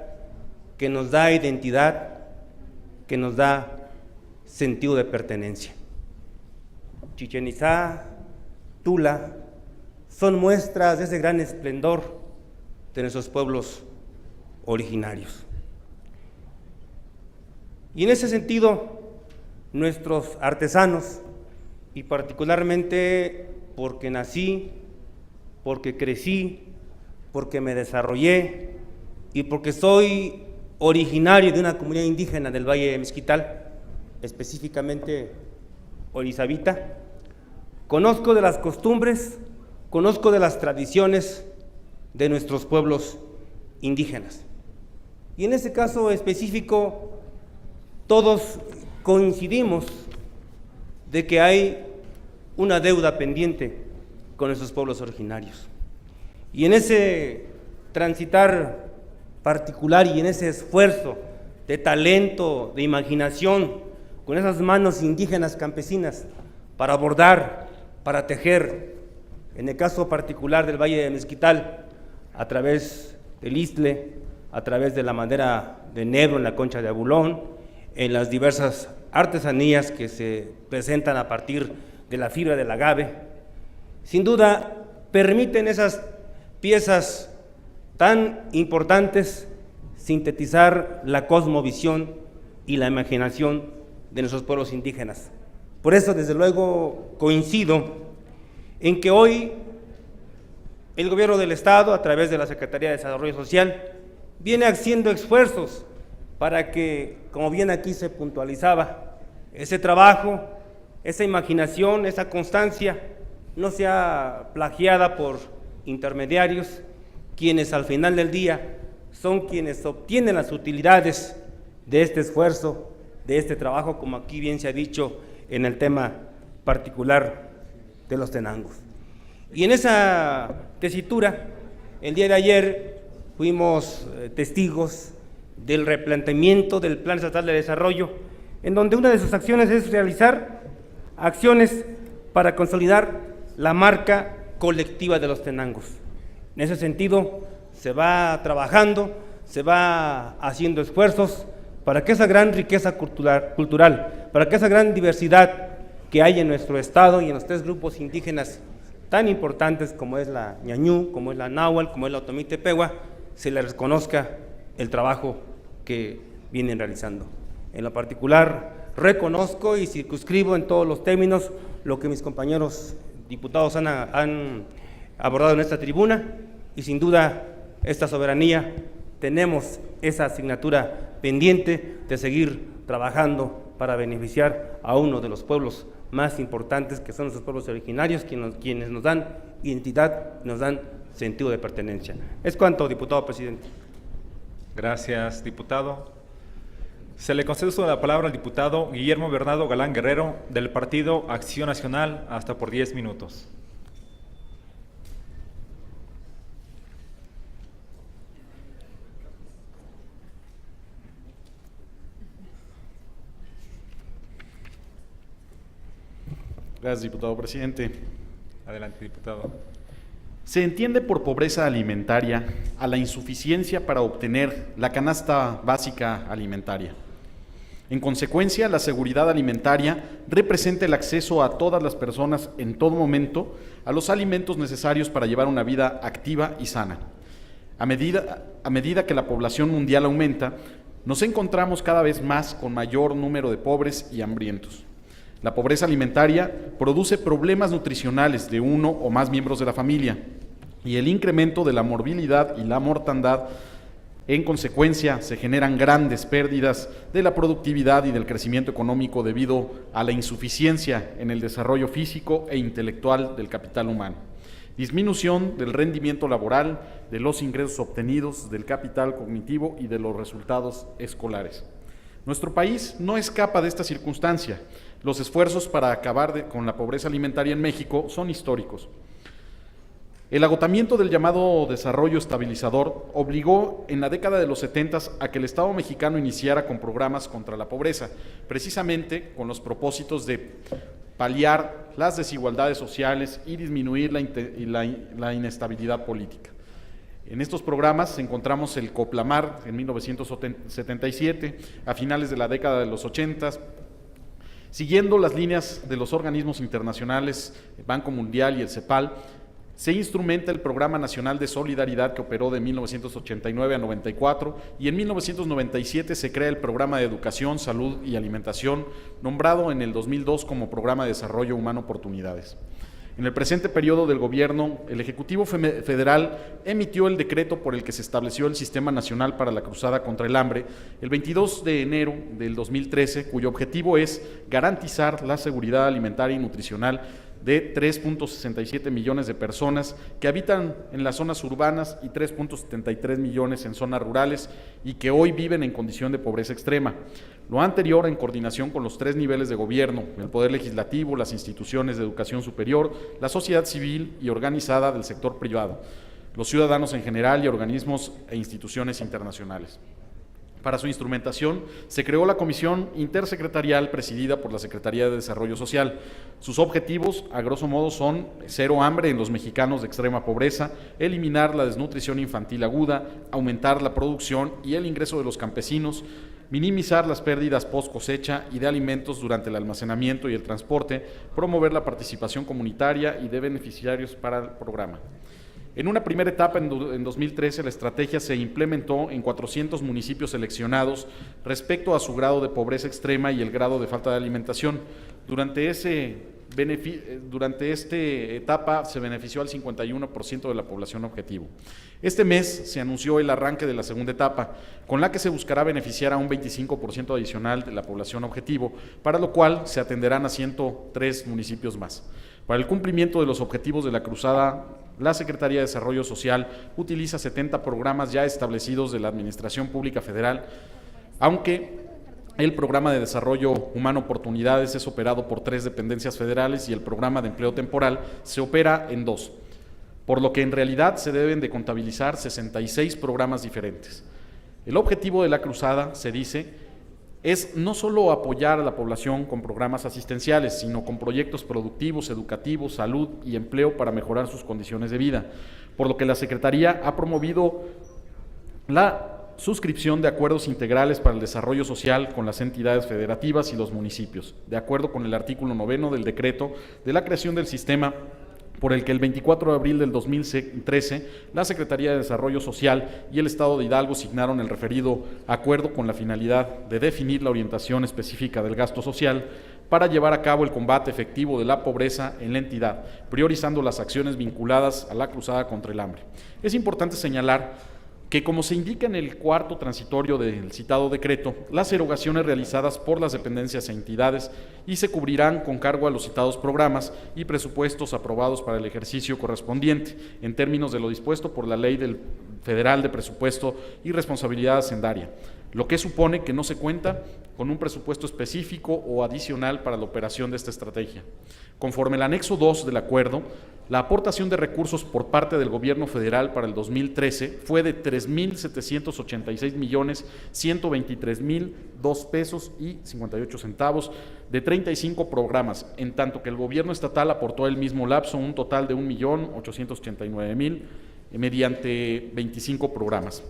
que nos da identidad, que nos da sentido de pertenencia. Chichén Itzá, Tula, son muestras de ese gran esplendor de nuestros pueblos originarios. Y en ese sentido, nuestros artesanos, y particularmente porque nací, porque crecí, porque me desarrollé y porque soy originario de una comunidad indígena del Valle de Mezquital, específicamente Orizabita, conozco de las costumbres, conozco de las tradiciones de nuestros pueblos indígenas. Y en ese caso específico, todos coincidimos de que hay una deuda pendiente con nuestros pueblos originarios. Y en ese transitar particular y en ese esfuerzo de talento, de imaginación, con esas manos indígenas campesinas para bordar, para tejer, en el caso particular del Valle de Mezquital, a través del isle, a través de la madera de enebro en la concha de abulón, en las diversas artesanías que se presentan a partir de la fibra del agave, sin duda permiten esas piezas tan importantes sintetizar la cosmovisión y la imaginación de nuestros pueblos indígenas. Por eso, desde luego, coincido en que hoy el gobierno del Estado, a través de la Secretaría de Desarrollo Social, viene haciendo esfuerzos para que, como bien aquí se puntualizaba, ese trabajo, esa imaginación, esa constancia, no sea plagiada por intermediarios, quienes al final del día son quienes obtienen las utilidades de este esfuerzo, de este trabajo, como aquí bien se ha dicho en el tema particular de los tenangos. Y en esa tesitura, el día de ayer fuimos testigos del replanteamiento del Plan Estatal de Desarrollo, en donde una de sus acciones es realizar acciones para consolidar la marca colectiva de los tenangos. En ese sentido, se va trabajando, se va haciendo esfuerzos para que esa gran riqueza cultural, para que esa gran diversidad que hay en nuestro estado y en los 3 grupos indígenas tan importantes como es la ñañú, como es la náhuatl, como es la otomí tepehua, se les reconozca el trabajo que vienen realizando. En lo particular, reconozco y circunscribo en todos los términos lo que mis compañeros diputados han abordado en esta tribuna, y sin duda esta soberanía tenemos esa asignatura pendiente de seguir trabajando para beneficiar a uno de los pueblos más importantes, que son nuestros pueblos originarios, quienes nos dan identidad, nos dan sentido de pertenencia. Es cuanto, diputado presidente. Gracias, diputado. Se le concede uso de la palabra al diputado Guillermo Bernardo Galán Guerrero, del Partido Acción Nacional, hasta por 10 minutos. Gracias, diputado presidente. Adelante, diputado. Se entiende por pobreza alimentaria a la insuficiencia para obtener la canasta básica alimentaria. En consecuencia, la seguridad alimentaria representa el acceso a todas las personas en todo momento a los alimentos necesarios para llevar una vida activa y sana. A medida que la población mundial aumenta, nos encontramos cada vez más con mayor número de pobres y hambrientos. La pobreza alimentaria produce problemas nutricionales de uno o más miembros de la familia y el incremento de la morbilidad y la mortandad. En consecuencia, se generan grandes pérdidas de la productividad y del crecimiento económico debido a la insuficiencia en el desarrollo físico e intelectual del capital humano. Disminución del rendimiento laboral, de los ingresos obtenidos, del capital cognitivo y de los resultados escolares. Nuestro país no escapa de esta circunstancia. Los esfuerzos para acabar con la pobreza alimentaria en México son históricos. El agotamiento del llamado desarrollo estabilizador obligó en la década de los 70 a que el Estado mexicano iniciara con programas contra la pobreza, precisamente con los propósitos de paliar las desigualdades sociales y disminuir la inestabilidad política. En estos programas encontramos el Coplamar en 1977, a finales de la década de los 80, siguiendo las líneas de los organismos internacionales, el Banco Mundial y el CEPAL. Se instrumenta el Programa Nacional de Solidaridad que operó de 1989 a 94 y en 1997 se crea el Programa de Educación, Salud y Alimentación, nombrado en el 2002 como Programa de Desarrollo Humano Oportunidades. En el presente periodo del gobierno, el Ejecutivo Federal emitió el decreto por el que se estableció el Sistema Nacional para la Cruzada contra el Hambre el 22 de enero del 2013, cuyo objetivo es garantizar la seguridad alimentaria y nutricional de 3.67 millones de personas que habitan en las zonas urbanas y 3.73 millones en zonas rurales y que hoy viven en condición de pobreza extrema. Lo anterior en coordinación con los 3 niveles de gobierno, el Poder Legislativo, las instituciones de educación superior, la sociedad civil y organizada del sector privado, los ciudadanos en general y organismos e instituciones internacionales. Para su instrumentación, se creó la Comisión Intersecretarial presidida por la Secretaría de Desarrollo Social. Sus objetivos, a grosso modo, son cero hambre en los mexicanos de extrema pobreza, eliminar la desnutrición infantil aguda, aumentar la producción y el ingreso de los campesinos, minimizar las pérdidas post cosecha y de alimentos durante el almacenamiento y el transporte, promover la participación comunitaria y de beneficiarios para el programa. En una primera etapa, en 2013, la estrategia se implementó en 400 municipios seleccionados respecto a su grado de pobreza extrema y el grado de falta de alimentación. Durante esta etapa se benefició al 51% de la población objetivo. Este mes se anunció el arranque de la segunda etapa, con la que se buscará beneficiar a un 25% adicional de la población objetivo, para lo cual se atenderán a 103 municipios más. Para el cumplimiento de los objetivos de la cruzada, la Secretaría de Desarrollo Social utiliza 70 programas ya establecidos de la Administración Pública Federal, aunque el Programa de Desarrollo Humano Oportunidades es operado por 3 dependencias federales y el Programa de Empleo Temporal se opera en 2, por lo que en realidad se deben de contabilizar 66 programas diferentes. El objetivo de la cruzada, se dice, es no solo apoyar a la población con programas asistenciales, sino con proyectos productivos, educativos, salud y empleo para mejorar sus condiciones de vida, por lo que la Secretaría ha promovido la suscripción de acuerdos integrales para el desarrollo social con las entidades federativas y los municipios, de acuerdo con el artículo 9 del decreto de la creación del sistema por el que el 24 de abril del 2013 la Secretaría de Desarrollo Social y el Estado de Hidalgo signaron el referido acuerdo con la finalidad de definir la orientación específica del gasto social para llevar a cabo el combate efectivo de la pobreza en la entidad, priorizando las acciones vinculadas a la cruzada contra el hambre. Es importante señalar que, como se indica en el cuarto transitorio del citado decreto, las erogaciones realizadas por las dependencias e entidades y se cubrirán con cargo a los citados programas y presupuestos aprobados para el ejercicio correspondiente, en términos de lo dispuesto por la Ley Federal de Presupuesto y Responsabilidad Hacendaria. lo que supone que no se cuenta con un presupuesto específico o adicional para la operación de esta estrategia. Conforme el anexo 2 del acuerdo, la aportación de recursos por parte del Gobierno federal para el 2013 fue de 3,786,123,002 pesos y 58 centavos de 35 programas, en tanto que el Gobierno estatal aportó el mismo lapso un total de 1,889,000 mediante 25 programas.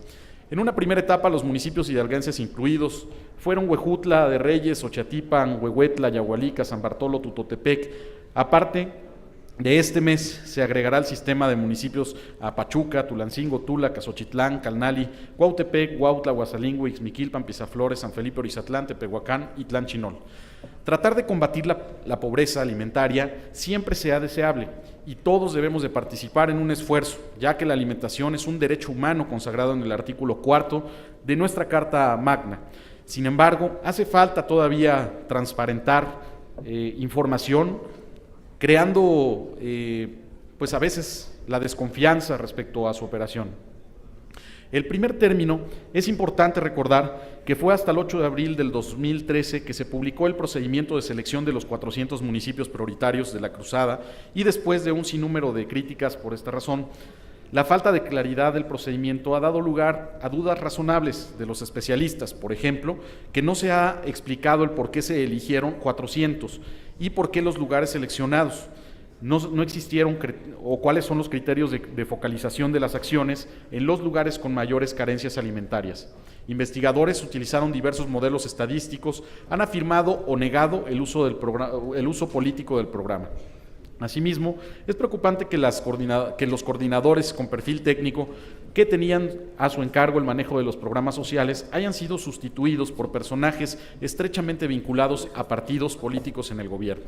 En una primera etapa, los municipios hidalguenses incluidos fueron Huejutla de Reyes, Ochiatipan, Huehuetla, Yahualica, San Bartolo, Tutotepec. Aparte de este mes se agregará al sistema de municipios a Pachuca, Tulancingo, Tula, Cazochitlán, Calnali, Cuautepec, Huautla, Huasalingo, Ixmiquilpan, Pisaflores, San Felipe Orizatlán, Tepehuacán y Tlanchinol. Tratar de combatir la pobreza alimentaria siempre sea deseable y todos debemos de participar en un esfuerzo, ya que la alimentación es un derecho humano consagrado en el artículo 4 de nuestra Carta Magna. Sin embargo, hace falta todavía transparentar información, creando pues a veces la desconfianza respecto a su operación. El primer término, es importante recordar que fue hasta el 8 de abril del 2013 que se publicó el procedimiento de selección de los 400 municipios prioritarios de la Cruzada y después de un sinnúmero de críticas por esta razón. La falta de claridad del procedimiento ha dado lugar a dudas razonables de los especialistas, por ejemplo, que no se ha explicado el por qué se eligieron 400 y por qué los lugares seleccionados. No existieron o cuáles son los criterios de focalización de las acciones en los lugares con mayores carencias alimentarias. Investigadores utilizaron diversos modelos estadísticos, han afirmado o negado el uso político del programa. Asimismo, es preocupante que los coordinadores con perfil técnico que tenían a su encargo el manejo de los programas sociales hayan sido sustituidos por personajes estrechamente vinculados a partidos políticos en el gobierno.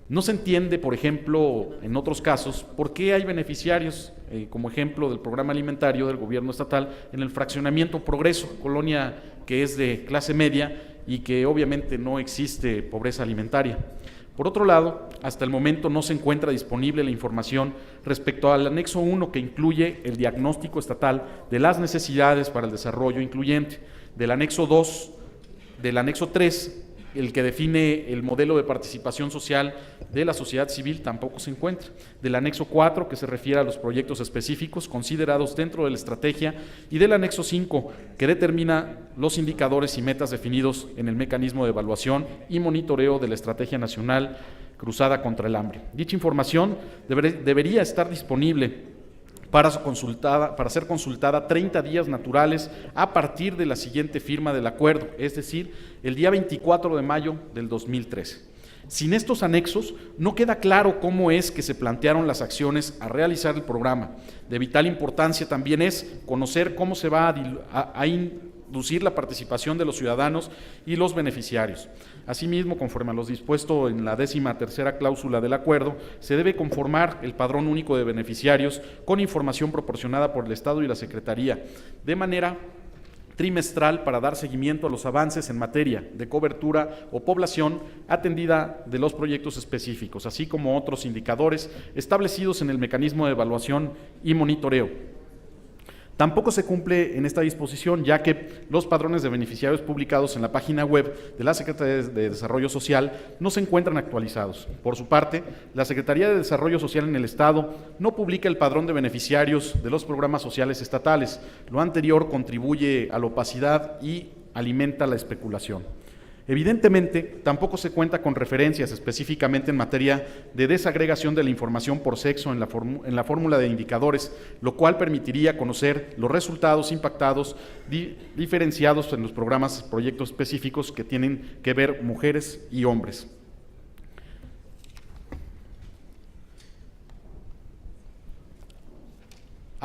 No se entiende, por ejemplo, en otros casos, por qué hay beneficiarios, como ejemplo del programa alimentario del gobierno estatal, en el fraccionamiento Progreso, colonia que es de clase media y que obviamente no existe pobreza alimentaria. Por otro lado, hasta el momento no se encuentra disponible la información respecto al anexo 1 que incluye el diagnóstico estatal de las necesidades para el desarrollo incluyente, del anexo 2, del anexo 3, el que define el modelo de participación social de la sociedad civil tampoco se encuentra. Del anexo 4, que se refiere a los proyectos específicos considerados dentro de la estrategia, y del anexo 5, que determina los indicadores y metas definidos en el mecanismo de evaluación y monitoreo de la Estrategia Nacional Cruzada contra el Hambre. Dicha información debería estar disponible para ser consultada 30 días naturales a partir de la siguiente firma del acuerdo, es decir, el día 24 de mayo del 2013. Sin estos anexos, no queda claro cómo es que se plantearon las acciones a realizar el programa. De vital importancia también es conocer cómo se va a inducir la participación de los ciudadanos y los beneficiarios. Asimismo, conforme a lo dispuesto en la 13ª cláusula del acuerdo, se debe conformar el padrón único de beneficiarios con información proporcionada por el Estado y la Secretaría, de manera trimestral para dar seguimiento a los avances en materia de cobertura o población atendida de los proyectos específicos, así como otros indicadores establecidos en el mecanismo de evaluación y monitoreo. Tampoco se cumple en esta disposición, ya que los padrones de beneficiarios publicados en la página web de la Secretaría de Desarrollo Social no se encuentran actualizados. Por su parte, la Secretaría de Desarrollo Social en el Estado no publica el padrón de beneficiarios de los programas sociales estatales. Lo anterior contribuye a la opacidad y alimenta la especulación. Evidentemente, tampoco se cuenta con referencias específicamente en materia de desagregación de la información por sexo en la fórmula de indicadores, lo cual permitiría conocer los resultados impactados diferenciados en los proyectos específicos que tienen que ver mujeres y hombres.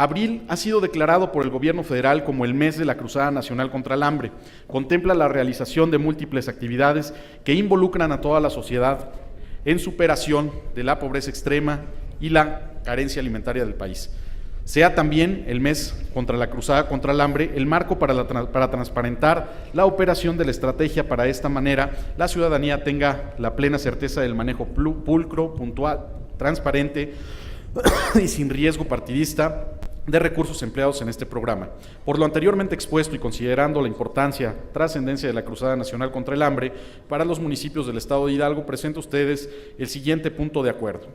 Abril ha sido declarado por el Gobierno federal como el mes de la Cruzada Nacional contra el Hambre. Contempla la realización de múltiples actividades que involucran a toda la sociedad en superación de la pobreza extrema y la carencia alimentaria del país. Sea también el mes contra la Cruzada contra el Hambre el marco para transparentar la operación de la estrategia. Para esta manera, la ciudadanía tenga la plena certeza del manejo pulcro, puntual, transparente y sin riesgo partidista de recursos empleados en este programa. Por lo anteriormente expuesto y considerando la importancia, trascendencia de la Cruzada Nacional contra el Hambre para los municipios del Estado de Hidalgo, presento a ustedes el siguiente punto de acuerdo.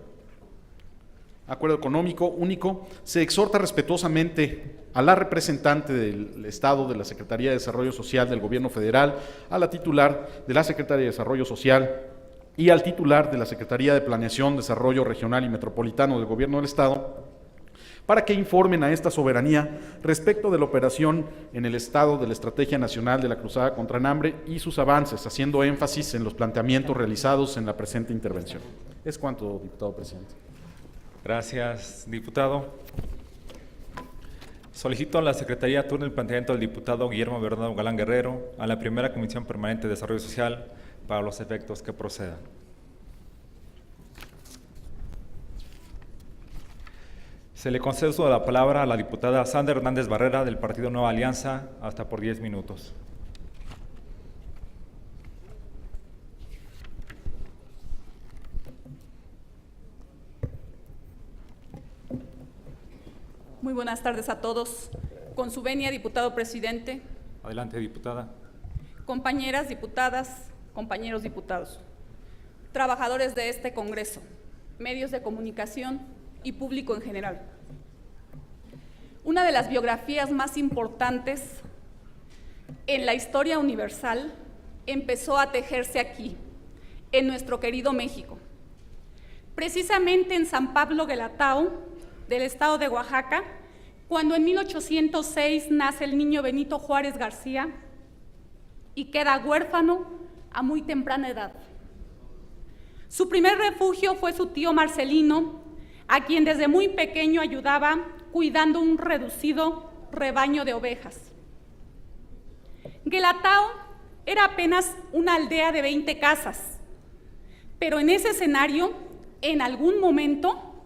Acuerdo económico único. Se exhorta respetuosamente a la representante del Estado de la Secretaría de Desarrollo Social del Gobierno Federal, a la titular de la Secretaría de Desarrollo Social y al titular de la Secretaría de Planeación, Desarrollo Regional y Metropolitano del Gobierno del Estado, para que informen a esta soberanía respecto de la operación en el Estado de la Estrategia Nacional de la Cruzada contra el Hambre y sus avances, haciendo énfasis en los planteamientos realizados en la presente intervención. Es cuanto, diputado presidente. Gracias, diputado. Solicito a la Secretaría turno el planteamiento del diputado Guillermo Bernardo Galán Guerrero a la primera Comisión Permanente de Desarrollo Social para los efectos que procedan. Se le concede uso de la palabra a la diputada Sandra Hernández Barrera del Partido Nueva Alianza, hasta por 10 minutos. Muy buenas tardes a todos. Con su venia, diputado presidente. Adelante, diputada. Compañeras diputadas, compañeros diputados, trabajadores de este Congreso, medios de comunicación y público en general. Una de las biografías más importantes en la historia universal empezó a tejerse aquí, en nuestro querido México. Precisamente en San Pablo Guelatao, del estado de Oaxaca, cuando en 1806 nace el niño Benito Juárez García y queda huérfano a muy temprana edad. Su primer refugio fue su tío Marcelino, a quien desde muy pequeño ayudaba cuidando un reducido rebaño de ovejas. Guelatao era apenas una aldea de 20 casas, pero en ese escenario, en algún momento,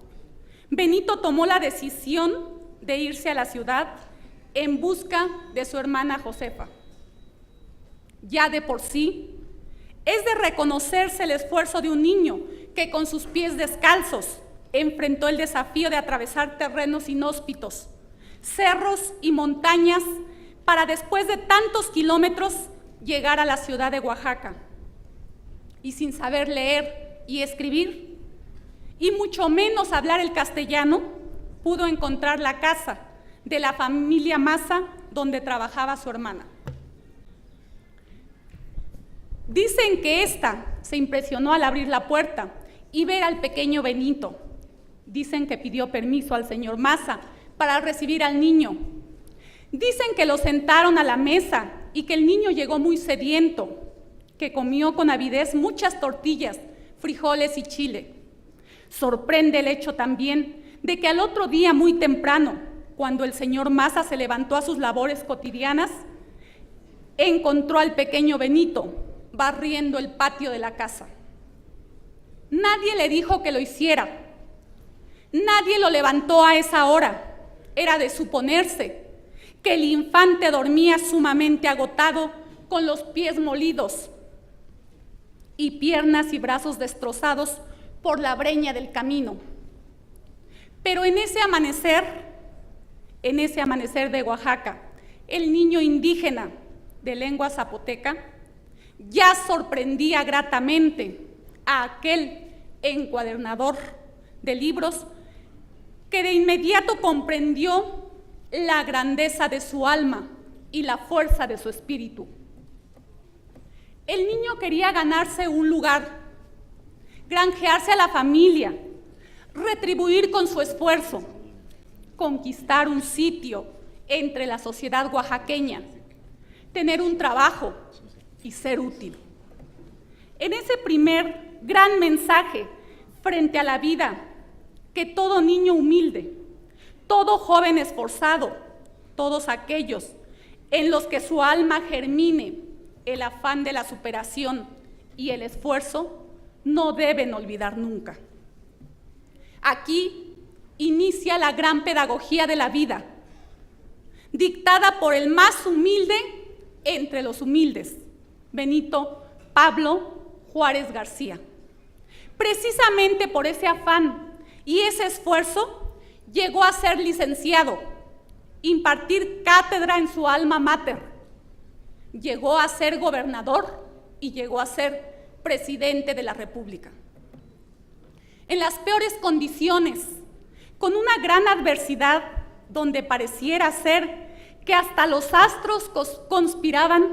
Benito tomó la decisión de irse a la ciudad en busca de su hermana Josefa. Ya de por sí, es de reconocerse el esfuerzo de un niño que con sus pies descalzos enfrentó el desafío de atravesar terrenos inhóspitos, cerros y montañas, para después de tantos kilómetros llegar a la ciudad de Oaxaca. Y sin saber leer y escribir, y mucho menos hablar el castellano, pudo encontrar la casa de la familia Maza donde trabajaba su hermana. Dicen que ésta se impresionó al abrir la puerta y ver al pequeño Benito. Dicen que pidió permiso al señor Maza para recibir al niño. Dicen que lo sentaron a la mesa y que el niño llegó muy sediento, que comió con avidez muchas tortillas, frijoles y chile. Sorprende el hecho también de que al otro día muy temprano, cuando el señor Maza se levantó a sus labores cotidianas, encontró al pequeño Benito barriendo el patio de la casa. Nadie le dijo que lo hiciera. Nadie lo levantó a esa hora. Era de suponerse que el infante dormía sumamente agotado, con los pies molidos y piernas y brazos destrozados por la breña del camino. Pero en ese amanecer de Oaxaca, el niño indígena de lengua zapoteca ya sorprendía gratamente a aquel encuadernador de libros, que de inmediato comprendió la grandeza de su alma y la fuerza de su espíritu. El niño quería ganarse un lugar, granjearse a la familia, retribuir con su esfuerzo, conquistar un sitio entre la sociedad oaxaqueña, tener un trabajo y ser útil. En ese primer gran mensaje frente a la vida que todo niño humilde, todo joven esforzado, todos aquellos en los que su alma germine el afán de la superación y el esfuerzo, no deben olvidar nunca. Aquí inicia la gran pedagogía de la vida, dictada por el más humilde entre los humildes, Benito Pablo Juárez García. Precisamente por ese afán y ese esfuerzo, llegó a ser licenciado impartir cátedra en su alma mater. Llegó a ser gobernador y llegó a ser presidente de la República. En las peores condiciones, con una gran adversidad, donde pareciera ser que hasta los astros conspiraban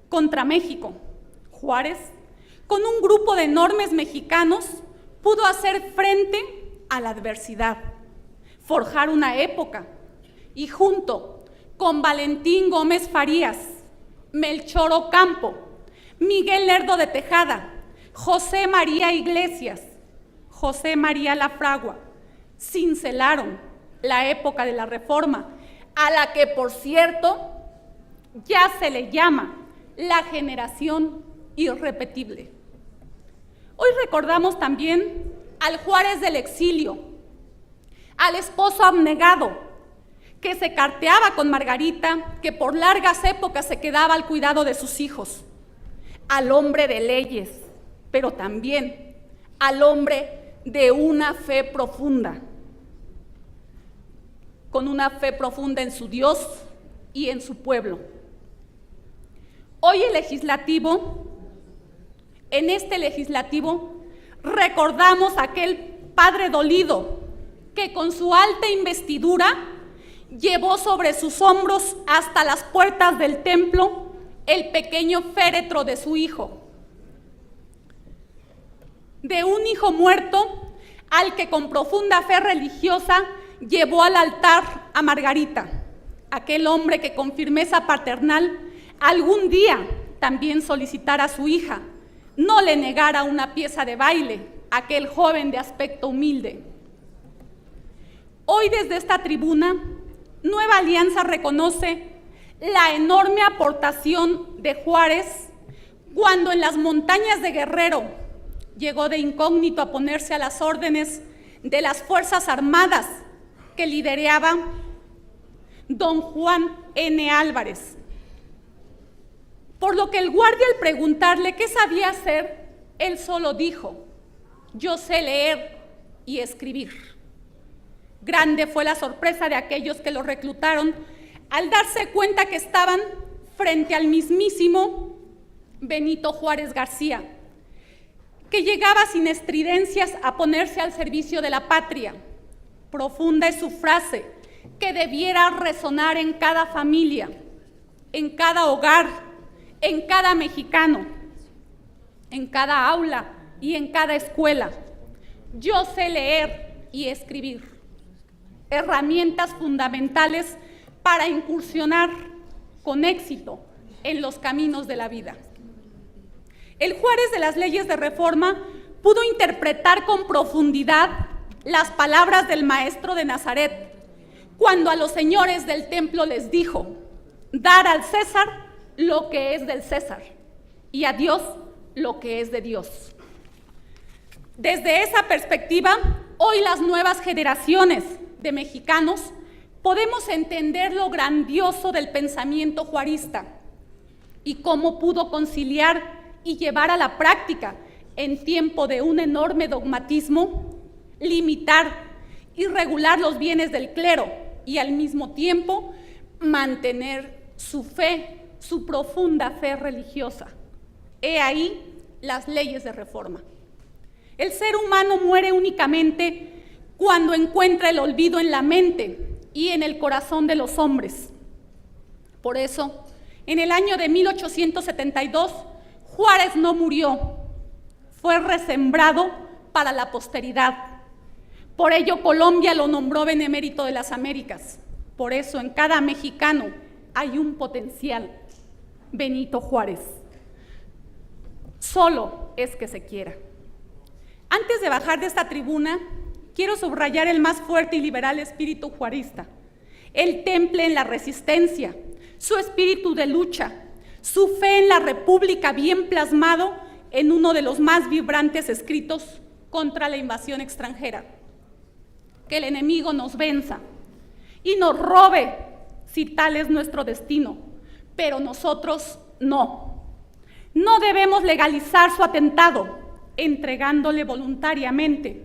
contra México, Juárez, con un grupo de enormes mexicanos, pudo hacer frente a la adversidad, forjar una época, y junto con Valentín Gómez Farías, Melchor Ocampo, Miguel Lerdo de Tejada, José María Iglesias, José María Lafragua, cincelaron la época de la Reforma, a la que, por cierto, ya se le llama la generación irrepetible. Hoy recordamos también al Juárez del exilio, al esposo abnegado, que se carteaba con Margarita, que por largas épocas se quedaba al cuidado de sus hijos, al hombre de leyes, pero también al hombre de una fe profunda, con una fe profunda en su Dios y en su pueblo. Hoy en este legislativo, recordamos a aquel padre dolido que con su alta investidura llevó sobre sus hombros hasta las puertas del templo el pequeño féretro de su hijo. De un hijo muerto al que con profunda fe religiosa llevó al altar a Margarita, aquel hombre que con firmeza paternal algún día también solicitara a su hija, no le negara una pieza de baile a aquel joven de aspecto humilde. Hoy desde esta tribuna, Nueva Alianza reconoce la enorme aportación de Juárez cuando en las montañas de Guerrero llegó de incógnito a ponerse a las órdenes de las Fuerzas Armadas que lideraba don Juan N. Álvarez. Por lo que el guardia, al preguntarle qué sabía hacer, él solo dijo: yo sé leer y escribir. Grande fue la sorpresa de aquellos que lo reclutaron al darse cuenta que estaban frente al mismísimo Benito Juárez García, que llegaba sin estridencias a ponerse al servicio de la patria. Profunda es su frase, que debiera resonar en cada familia, en cada hogar, en cada mexicano, en cada aula y en cada escuela. Yo sé leer y escribir. Herramientas fundamentales para incursionar con éxito en los caminos de la vida. El Juárez de las leyes de reforma pudo interpretar con profundidad las palabras del maestro de Nazaret, cuando a los señores del templo les dijo: dar al César lo que es del César y a Dios lo que es de Dios. Desde esa perspectiva, hoy las nuevas generaciones de mexicanos podemos entender lo grandioso del pensamiento juarista y cómo pudo conciliar y llevar a la práctica, en tiempo de un enorme dogmatismo, limitar y regular los bienes del clero y al mismo tiempo mantener su fe, su profunda fe religiosa. He ahí las leyes de reforma. El ser humano muere únicamente cuando encuentra el olvido en la mente y en el corazón de los hombres. Por eso, en el año de 1872, Juárez no murió, fue resembrado para la posteridad. Por ello, Colombia lo nombró Benemérito de las Américas. Por eso, en cada mexicano hay un potencial Benito Juárez. Solo es que se quiera. Antes de bajar de esta tribuna, quiero subrayar el más fuerte y liberal espíritu juarista. Él temple en la resistencia, su espíritu de lucha, su fe en la república bien plasmado en uno de los más vibrantes escritos contra la invasión extranjera. Que el enemigo nos venza y nos robe si tal es nuestro destino, pero nosotros no. No debemos legalizar su atentado, entregándole voluntariamente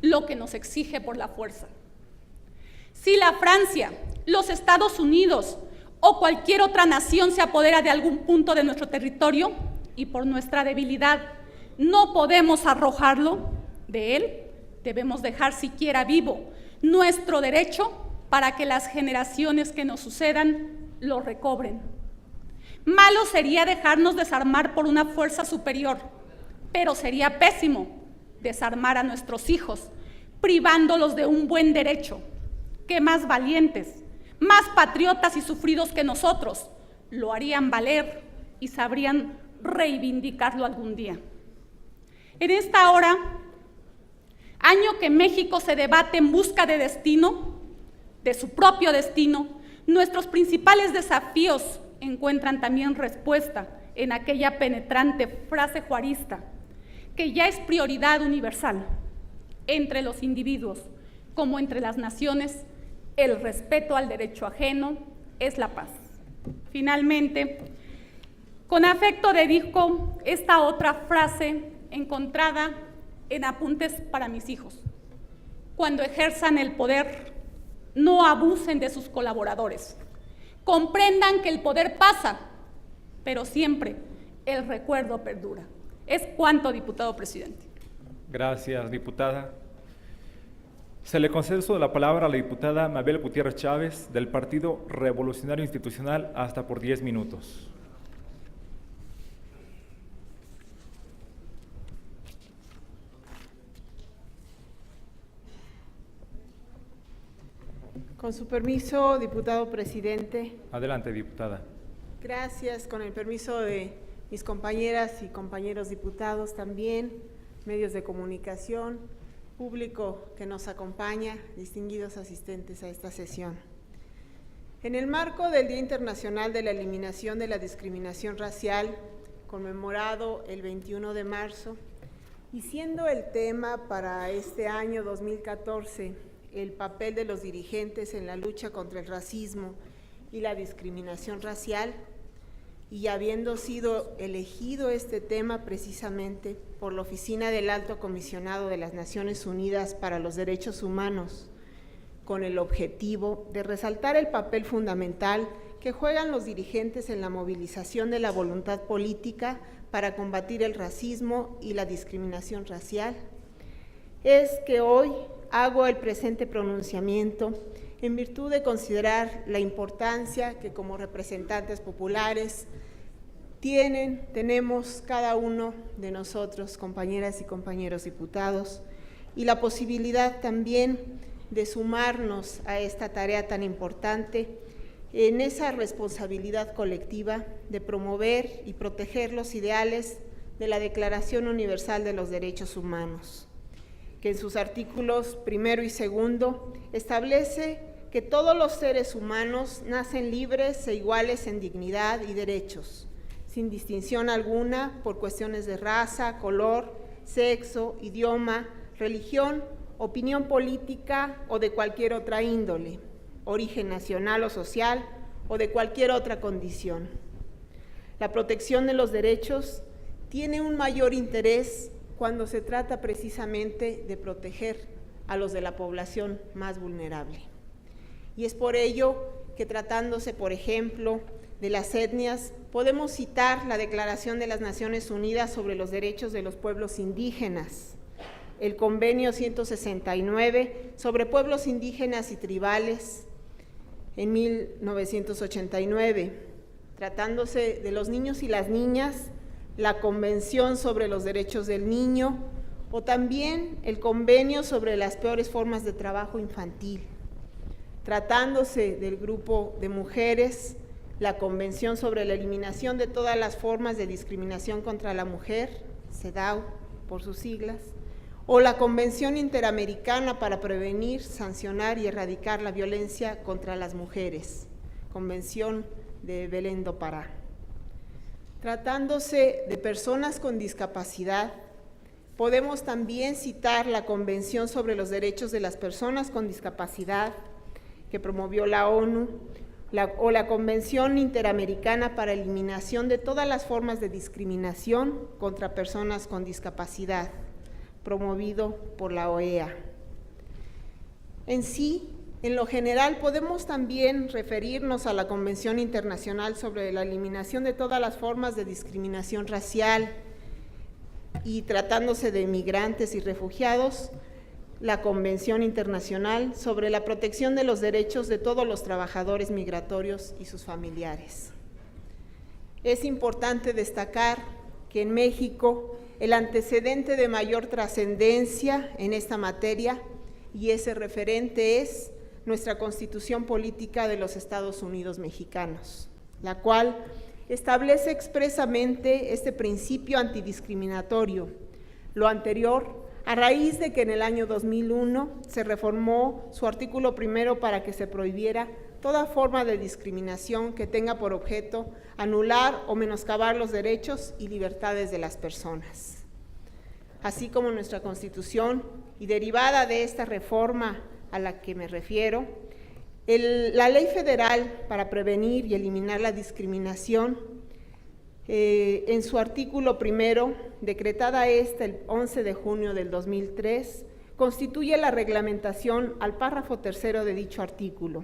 lo que nos exige por la fuerza. Si la Francia, los Estados Unidos o cualquier otra nación se apodera de algún punto de nuestro territorio y por nuestra debilidad no podemos arrojarlo de él, debemos dejar siquiera vivo nuestro derecho para que las generaciones que nos sucedan lo recobren. Malo sería dejarnos desarmar por una fuerza superior, pero sería pésimo desarmar a nuestros hijos, privándolos de un buen derecho, que más valientes, más patriotas y sufridos que nosotros lo harían valer y sabrían reivindicarlo algún día. En esta hora, año que México se debate en busca de destino, de su propio destino, nuestros principales desafíos encuentran también respuesta en aquella penetrante frase juarista, que ya es prioridad universal entre los individuos como entre las naciones. El respeto al derecho ajeno es la paz. Finalmente, con afecto dedico esta otra frase encontrada en Apuntes para mis hijos. Cuando ejerzan el poder, no abusen de sus colaboradores. Comprendan que el poder pasa, pero siempre el recuerdo perdura. Es cuanto, diputado presidente. Gracias, diputada. Se le concede uso de la palabra a la diputada Mabel Gutiérrez Chávez, del Partido Revolucionario Institucional, hasta por 10 minutos. Con su permiso, diputado presidente. Adelante, diputada. Gracias. Con el permiso de mis compañeras y compañeros diputados también, medios de comunicación, público que nos acompaña, distinguidos asistentes a esta sesión. En el marco del Día Internacional de la Eliminación de la Discriminación Racial, conmemorado el 21 de marzo, y siendo el tema para este año 2014 el papel de los dirigentes en la lucha contra el racismo y la discriminación racial, y habiendo sido elegido este tema precisamente por la Oficina del Alto Comisionado de las Naciones Unidas para los Derechos Humanos, con el objetivo de resaltar el papel fundamental que juegan los dirigentes en la movilización de la voluntad política para combatir el racismo y la discriminación racial, es que hoy hago el presente pronunciamiento en virtud de considerar la importancia que como representantes populares tenemos cada uno de nosotros, compañeras y compañeros diputados, y la posibilidad también de sumarnos a esta tarea tan importante en esa responsabilidad colectiva de promover y proteger los ideales de la Declaración Universal de los Derechos Humanos, que en sus artículos 1 y 2 establece que todos los seres humanos nacen libres e iguales en dignidad y derechos, sin distinción alguna por cuestiones de raza, color, sexo, idioma, religión, opinión política o de cualquier otra índole, origen nacional o social o de cualquier otra condición. La protección de los derechos tiene un mayor interés cuando se trata precisamente de proteger a los de la población más vulnerable. Y es por ello que, tratándose, por ejemplo, de las etnias, podemos citar la Declaración de las Naciones Unidas sobre los Derechos de los Pueblos Indígenas, el Convenio 169 sobre Pueblos Indígenas y Tribales en 1989, tratándose de los niños y las niñas, la Convención sobre los Derechos del Niño, o también el Convenio sobre las peores formas de trabajo infantil. Tratándose del grupo de mujeres, la Convención sobre la Eliminación de todas las formas de discriminación contra la mujer, CEDAW por sus siglas, o la Convención Interamericana para prevenir, sancionar y erradicar la violencia contra las mujeres, Convención de Belén do Pará. Tratándose de personas con discapacidad, podemos también citar la Convención sobre los Derechos de las Personas con Discapacidad que promovió la ONU, o la Convención Interamericana para Eliminación de todas las formas de discriminación contra personas con discapacidad, promovido por la OEA. En En lo general, podemos también referirnos a la Convención Internacional sobre la Eliminación de todas las formas de discriminación racial y tratándose de migrantes y refugiados, la Convención Internacional sobre la Protección de los Derechos de todos los trabajadores migratorios y sus familiares. Es importante destacar que en México el antecedente de mayor trascendencia en esta materia, y ese referente es nuestra Constitución Política de los Estados Unidos Mexicanos, la cual establece expresamente este principio antidiscriminatorio. Lo anterior, a raíz de que en el año 2001 se reformó su artículo primero para que se prohibiera toda forma de discriminación que tenga por objeto anular o menoscabar los derechos y libertades de las personas. Así como nuestra Constitución, y derivada de esta reforma a la que me refiero, la Ley Federal para prevenir y eliminar la discriminación, en su artículo primero, decretada el 11 de junio del 2003, constituye la reglamentación al párrafo tercero de dicho artículo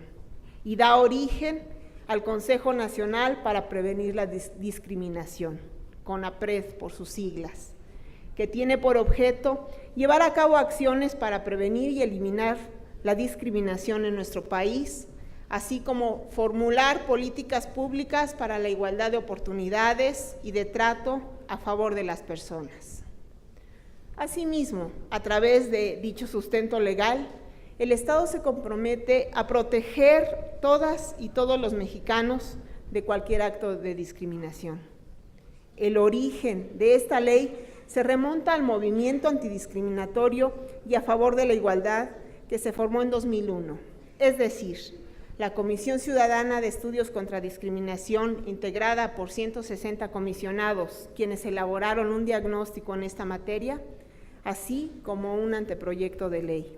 y da origen al Consejo Nacional para Prevenir la Discriminación, CONAPRED por sus siglas, que tiene por objeto llevar a cabo acciones para prevenir y eliminar la discriminación en nuestro país, así como formular políticas públicas para la igualdad de oportunidades y de trato a favor de las personas. Asimismo, a través de dicho sustento legal, el Estado se compromete a proteger todas y todos los mexicanos de cualquier acto de discriminación. El origen de esta ley se remonta al movimiento antidiscriminatorio y a favor de la igualdad que se formó en 2001, es decir, la Comisión Ciudadana de Estudios contra Discriminación, integrada por 160 comisionados, quienes elaboraron un diagnóstico en esta materia, así como un anteproyecto de ley.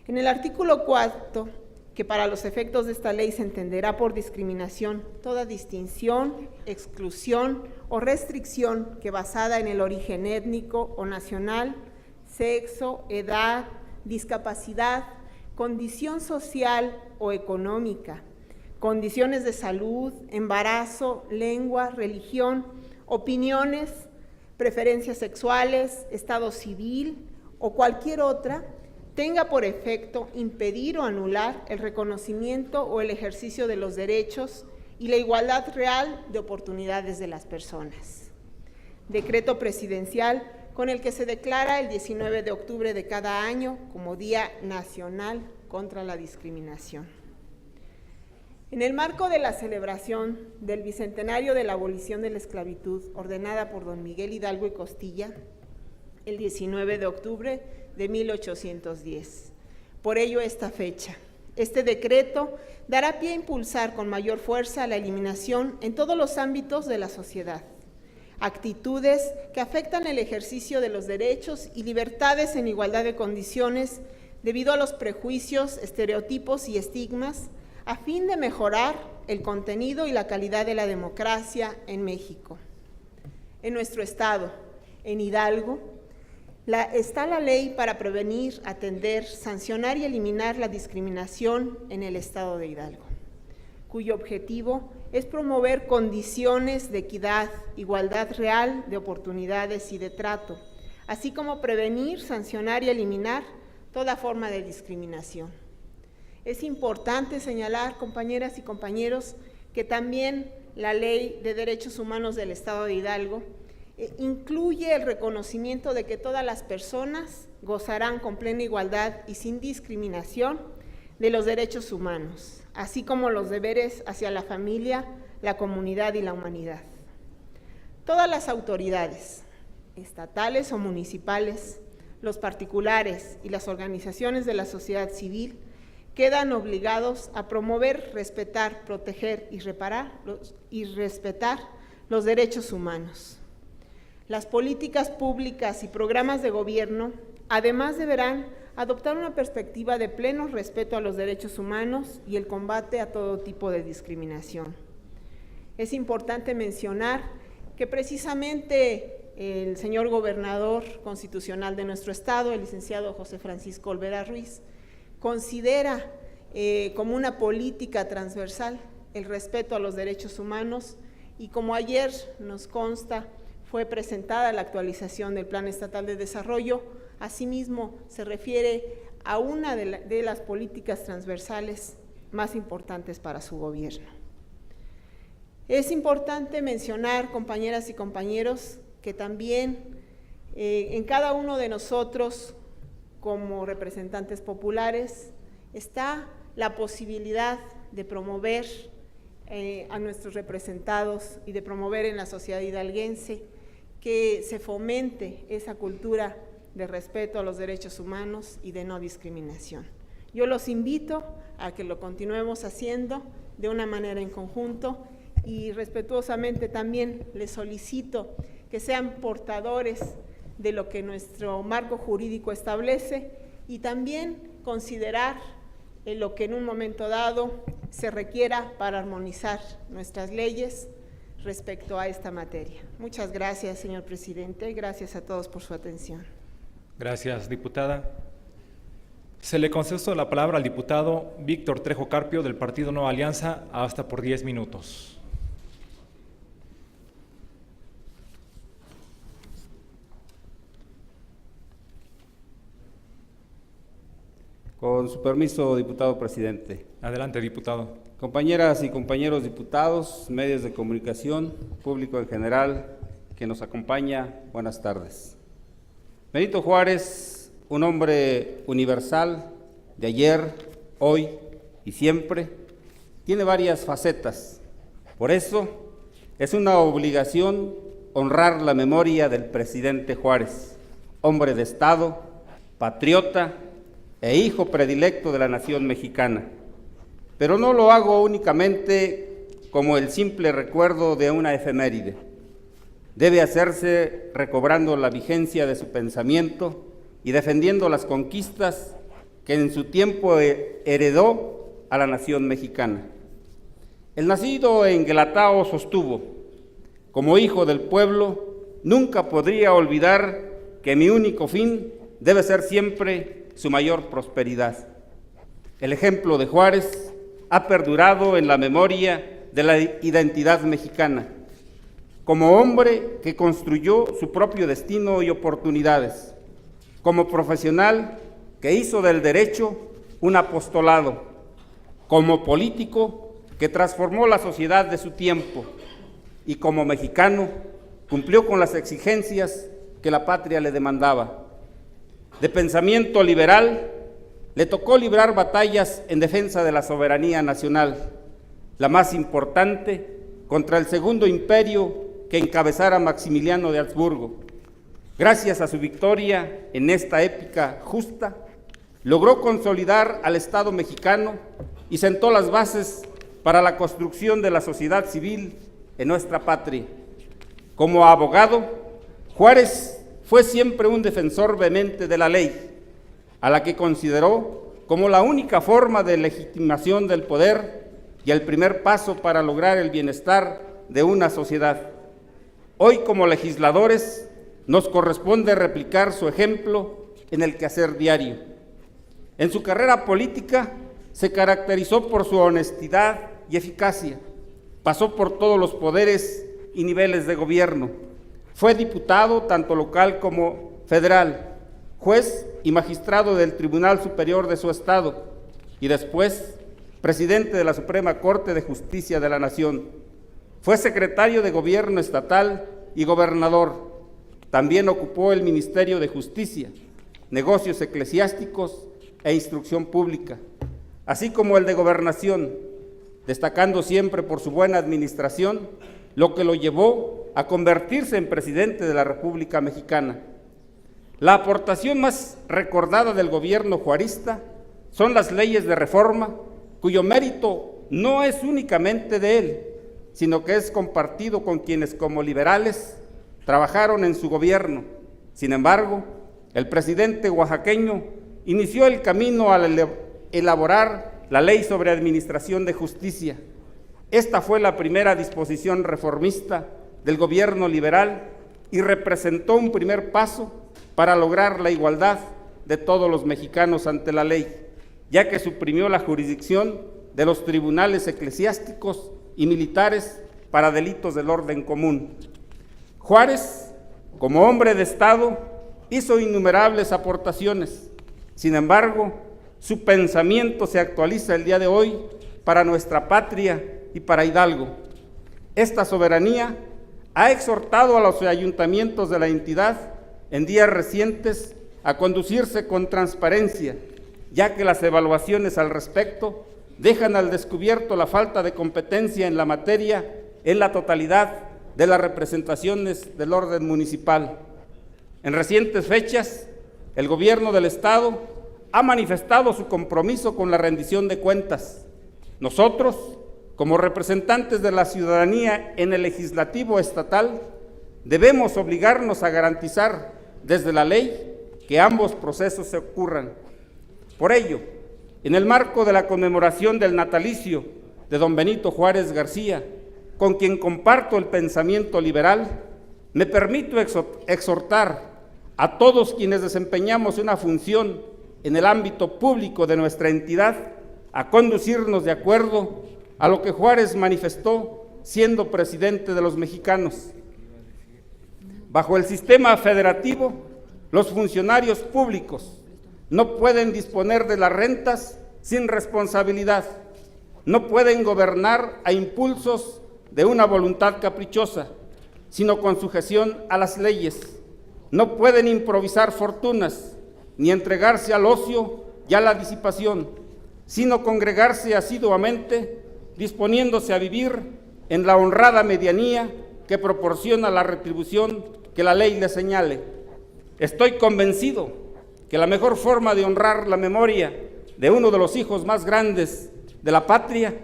En el artículo 4, que para los efectos de esta ley se entenderá por discriminación toda distinción, exclusión o restricción que basada en el origen étnico o nacional, sexo, edad, discapacidad, condición social o económica, condiciones de salud, embarazo, lengua, religión, opiniones, preferencias sexuales, estado civil o cualquier otra, tenga por efecto impedir o anular el reconocimiento o el ejercicio de los derechos y la igualdad real de oportunidades de las personas. Decreto presidencial con el que se declara el 19 de octubre de cada año como Día Nacional contra la Discriminación. En el marco de la celebración del Bicentenario de la Abolición de la Esclavitud, ordenada por don Miguel Hidalgo y Costilla, el 19 de octubre de 1810. Por ello, esta fecha. Este decreto dará pie a impulsar con mayor fuerza la eliminación en todos los ámbitos de la sociedad. Actitudes que afectan el ejercicio de los derechos y libertades en igualdad de condiciones debido a los prejuicios, estereotipos y estigmas, a fin de mejorar el contenido y la calidad de la democracia en México. En nuestro estado, en Hidalgo, está la ley para prevenir, atender, sancionar y eliminar la discriminación en el estado de Hidalgo, cuyo objetivo es promover condiciones de equidad, igualdad real de oportunidades y de trato, así como prevenir, sancionar y eliminar toda forma de discriminación. Es importante señalar, compañeras y compañeros, que también la Ley de Derechos Humanos del Estado de Hidalgo incluye el reconocimiento de que todas las personas gozarán con plena igualdad y sin discriminación de los derechos humanos, así como los deberes hacia la familia, la comunidad y la humanidad. Todas las autoridades, estatales o municipales, los particulares y las organizaciones de la sociedad civil quedan obligados a promover, respetar, proteger y respetar los derechos humanos. Las políticas públicas y programas de gobierno, además, deberán adoptar una perspectiva de pleno respeto a los derechos humanos y el combate a todo tipo de discriminación. Es importante mencionar que precisamente el señor gobernador constitucional de nuestro estado, el licenciado José Francisco Olvera Ruiz, considera como una política transversal el respeto a los derechos humanos, y como ayer nos consta, fue presentada la actualización del Plan Estatal de Desarrollo. Asimismo, se refiere a una de las políticas transversales más importantes para su gobierno. Es importante mencionar, compañeras y compañeros, que también en cada uno de nosotros, como representantes populares, está la posibilidad de promover a nuestros representados y de promover en la sociedad hidalguense que se fomente esa cultura de respeto a los derechos humanos y de no discriminación. Yo los invito a que lo continuemos haciendo de una manera en conjunto, y respetuosamente también les solicito que sean portadores de lo que nuestro marco jurídico establece, y también considerar lo que en un momento dado se requiera para armonizar nuestras leyes respecto a esta materia. Muchas gracias, señor presidente. Gracias a todos por su atención. Gracias, diputada. Se le concede la palabra al diputado Víctor Trejo Carpio, del Partido Nueva Alianza, hasta por 10 minutos. Con su permiso, diputado presidente. Adelante, diputado. Compañeras y compañeros diputados, medios de comunicación, público en general que nos acompaña, buenas tardes. Benito Juárez, un hombre universal de ayer, hoy y siempre, tiene varias facetas. Por eso es una obligación honrar la memoria del presidente Juárez, hombre de Estado, patriota e hijo predilecto de la nación mexicana. Pero no lo hago únicamente como el simple recuerdo de una efeméride. Debe hacerse recobrando la vigencia de su pensamiento y defendiendo las conquistas que en su tiempo heredó a la nación mexicana. El nacido en Guelatao sostuvo: como hijo del pueblo, nunca podría olvidar que mi único fin debe ser siempre su mayor prosperidad. El ejemplo de Juárez ha perdurado en la memoria de la identidad mexicana, como hombre que construyó su propio destino y oportunidades, como profesional que hizo del derecho un apostolado, como político que transformó la sociedad de su tiempo, y como mexicano cumplió con las exigencias que la patria le demandaba. De pensamiento liberal, le tocó librar batallas en defensa de la soberanía nacional, la más importante contra el Segundo Imperio que encabezara Maximiliano de Habsburgo. Gracias a su victoria en esta épica justa, logró consolidar al Estado mexicano y sentó las bases para la construcción de la sociedad civil en nuestra patria. Como abogado, Juárez fue siempre un defensor vehemente de la ley, a la que consideró como la única forma de legitimación del poder y el primer paso para lograr el bienestar de una sociedad. Hoy, como legisladores, nos corresponde replicar su ejemplo en el quehacer diario. En su carrera política se caracterizó por su honestidad y eficacia. Pasó por todos los poderes y niveles de gobierno. Fue diputado tanto local como federal, juez y magistrado del Tribunal Superior de su estado, y después presidente de la Suprema Corte de Justicia de la Nación. Fue secretario de Gobierno estatal y gobernador. También ocupó el Ministerio de Justicia, Negocios Eclesiásticos e Instrucción Pública, así como el de Gobernación, destacando siempre por su buena administración, lo que lo llevó a convertirse en presidente de la República Mexicana. La aportación más recordada del gobierno juarista son las leyes de reforma, cuyo mérito no es únicamente de él, sino que es compartido con quienes como liberales trabajaron en su gobierno. Sin embargo, el presidente oaxaqueño inició el camino al elaborar la Ley sobre Administración de Justicia. Esta fue la primera disposición reformista del gobierno liberal y representó un primer paso para lograr la igualdad de todos los mexicanos ante la ley. ya que suprimió la jurisdicción de los tribunales eclesiásticos y militares para delitos del orden común. Juárez, como hombre de Estado, hizo innumerables aportaciones. Sin embargo, su pensamiento se actualiza el día de hoy para nuestra patria y para Hidalgo. Esta soberanía ha exhortado a los ayuntamientos de la entidad en días recientes a conducirse con transparencia, ya que las evaluaciones al respecto dejan al descubierto la falta de competencia en la materia en la totalidad de las representaciones del orden municipal. En recientes fechas, el gobierno del Estado ha manifestado su compromiso con la rendición de cuentas. Nosotros, como representantes de la ciudadanía en el legislativo estatal, debemos obligarnos a garantizar desde la ley que ambos procesos se ocurran. Por ello, en el marco de la conmemoración del natalicio de don Benito Juárez García, con quien comparto el pensamiento liberal, me permito exhortar a todos quienes desempeñamos una función en el ámbito público de nuestra entidad a conducirnos de acuerdo a lo que Juárez manifestó siendo presidente de los mexicanos. Bajo el sistema federativo, los funcionarios públicos no pueden disponer de las rentas sin responsabilidad, no pueden gobernar a impulsos de una voluntad caprichosa, sino con sujeción a las leyes, no pueden improvisar fortunas, ni entregarse al ocio y a la disipación, sino congregarse asiduamente, disponiéndose a vivir en la honrada medianía que proporciona la retribución que la ley le señale. Estoy convencido que la mejor forma de honrar la memoria de uno de los hijos más grandes de la patria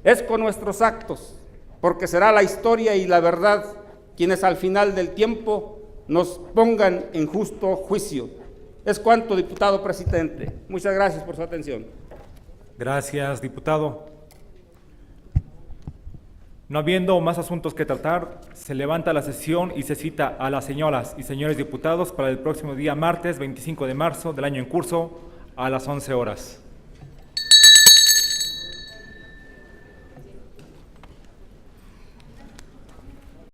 es con nuestros actos, porque será la historia y la verdad quienes al final del tiempo nos pongan en justo juicio. Es cuanto, diputado presidente. Muchas gracias por su atención. Gracias, diputado. No habiendo más asuntos que tratar, se levanta la sesión y se cita a las señoras y señores diputados para el próximo día martes 25 de marzo del año en curso a las 11 horas.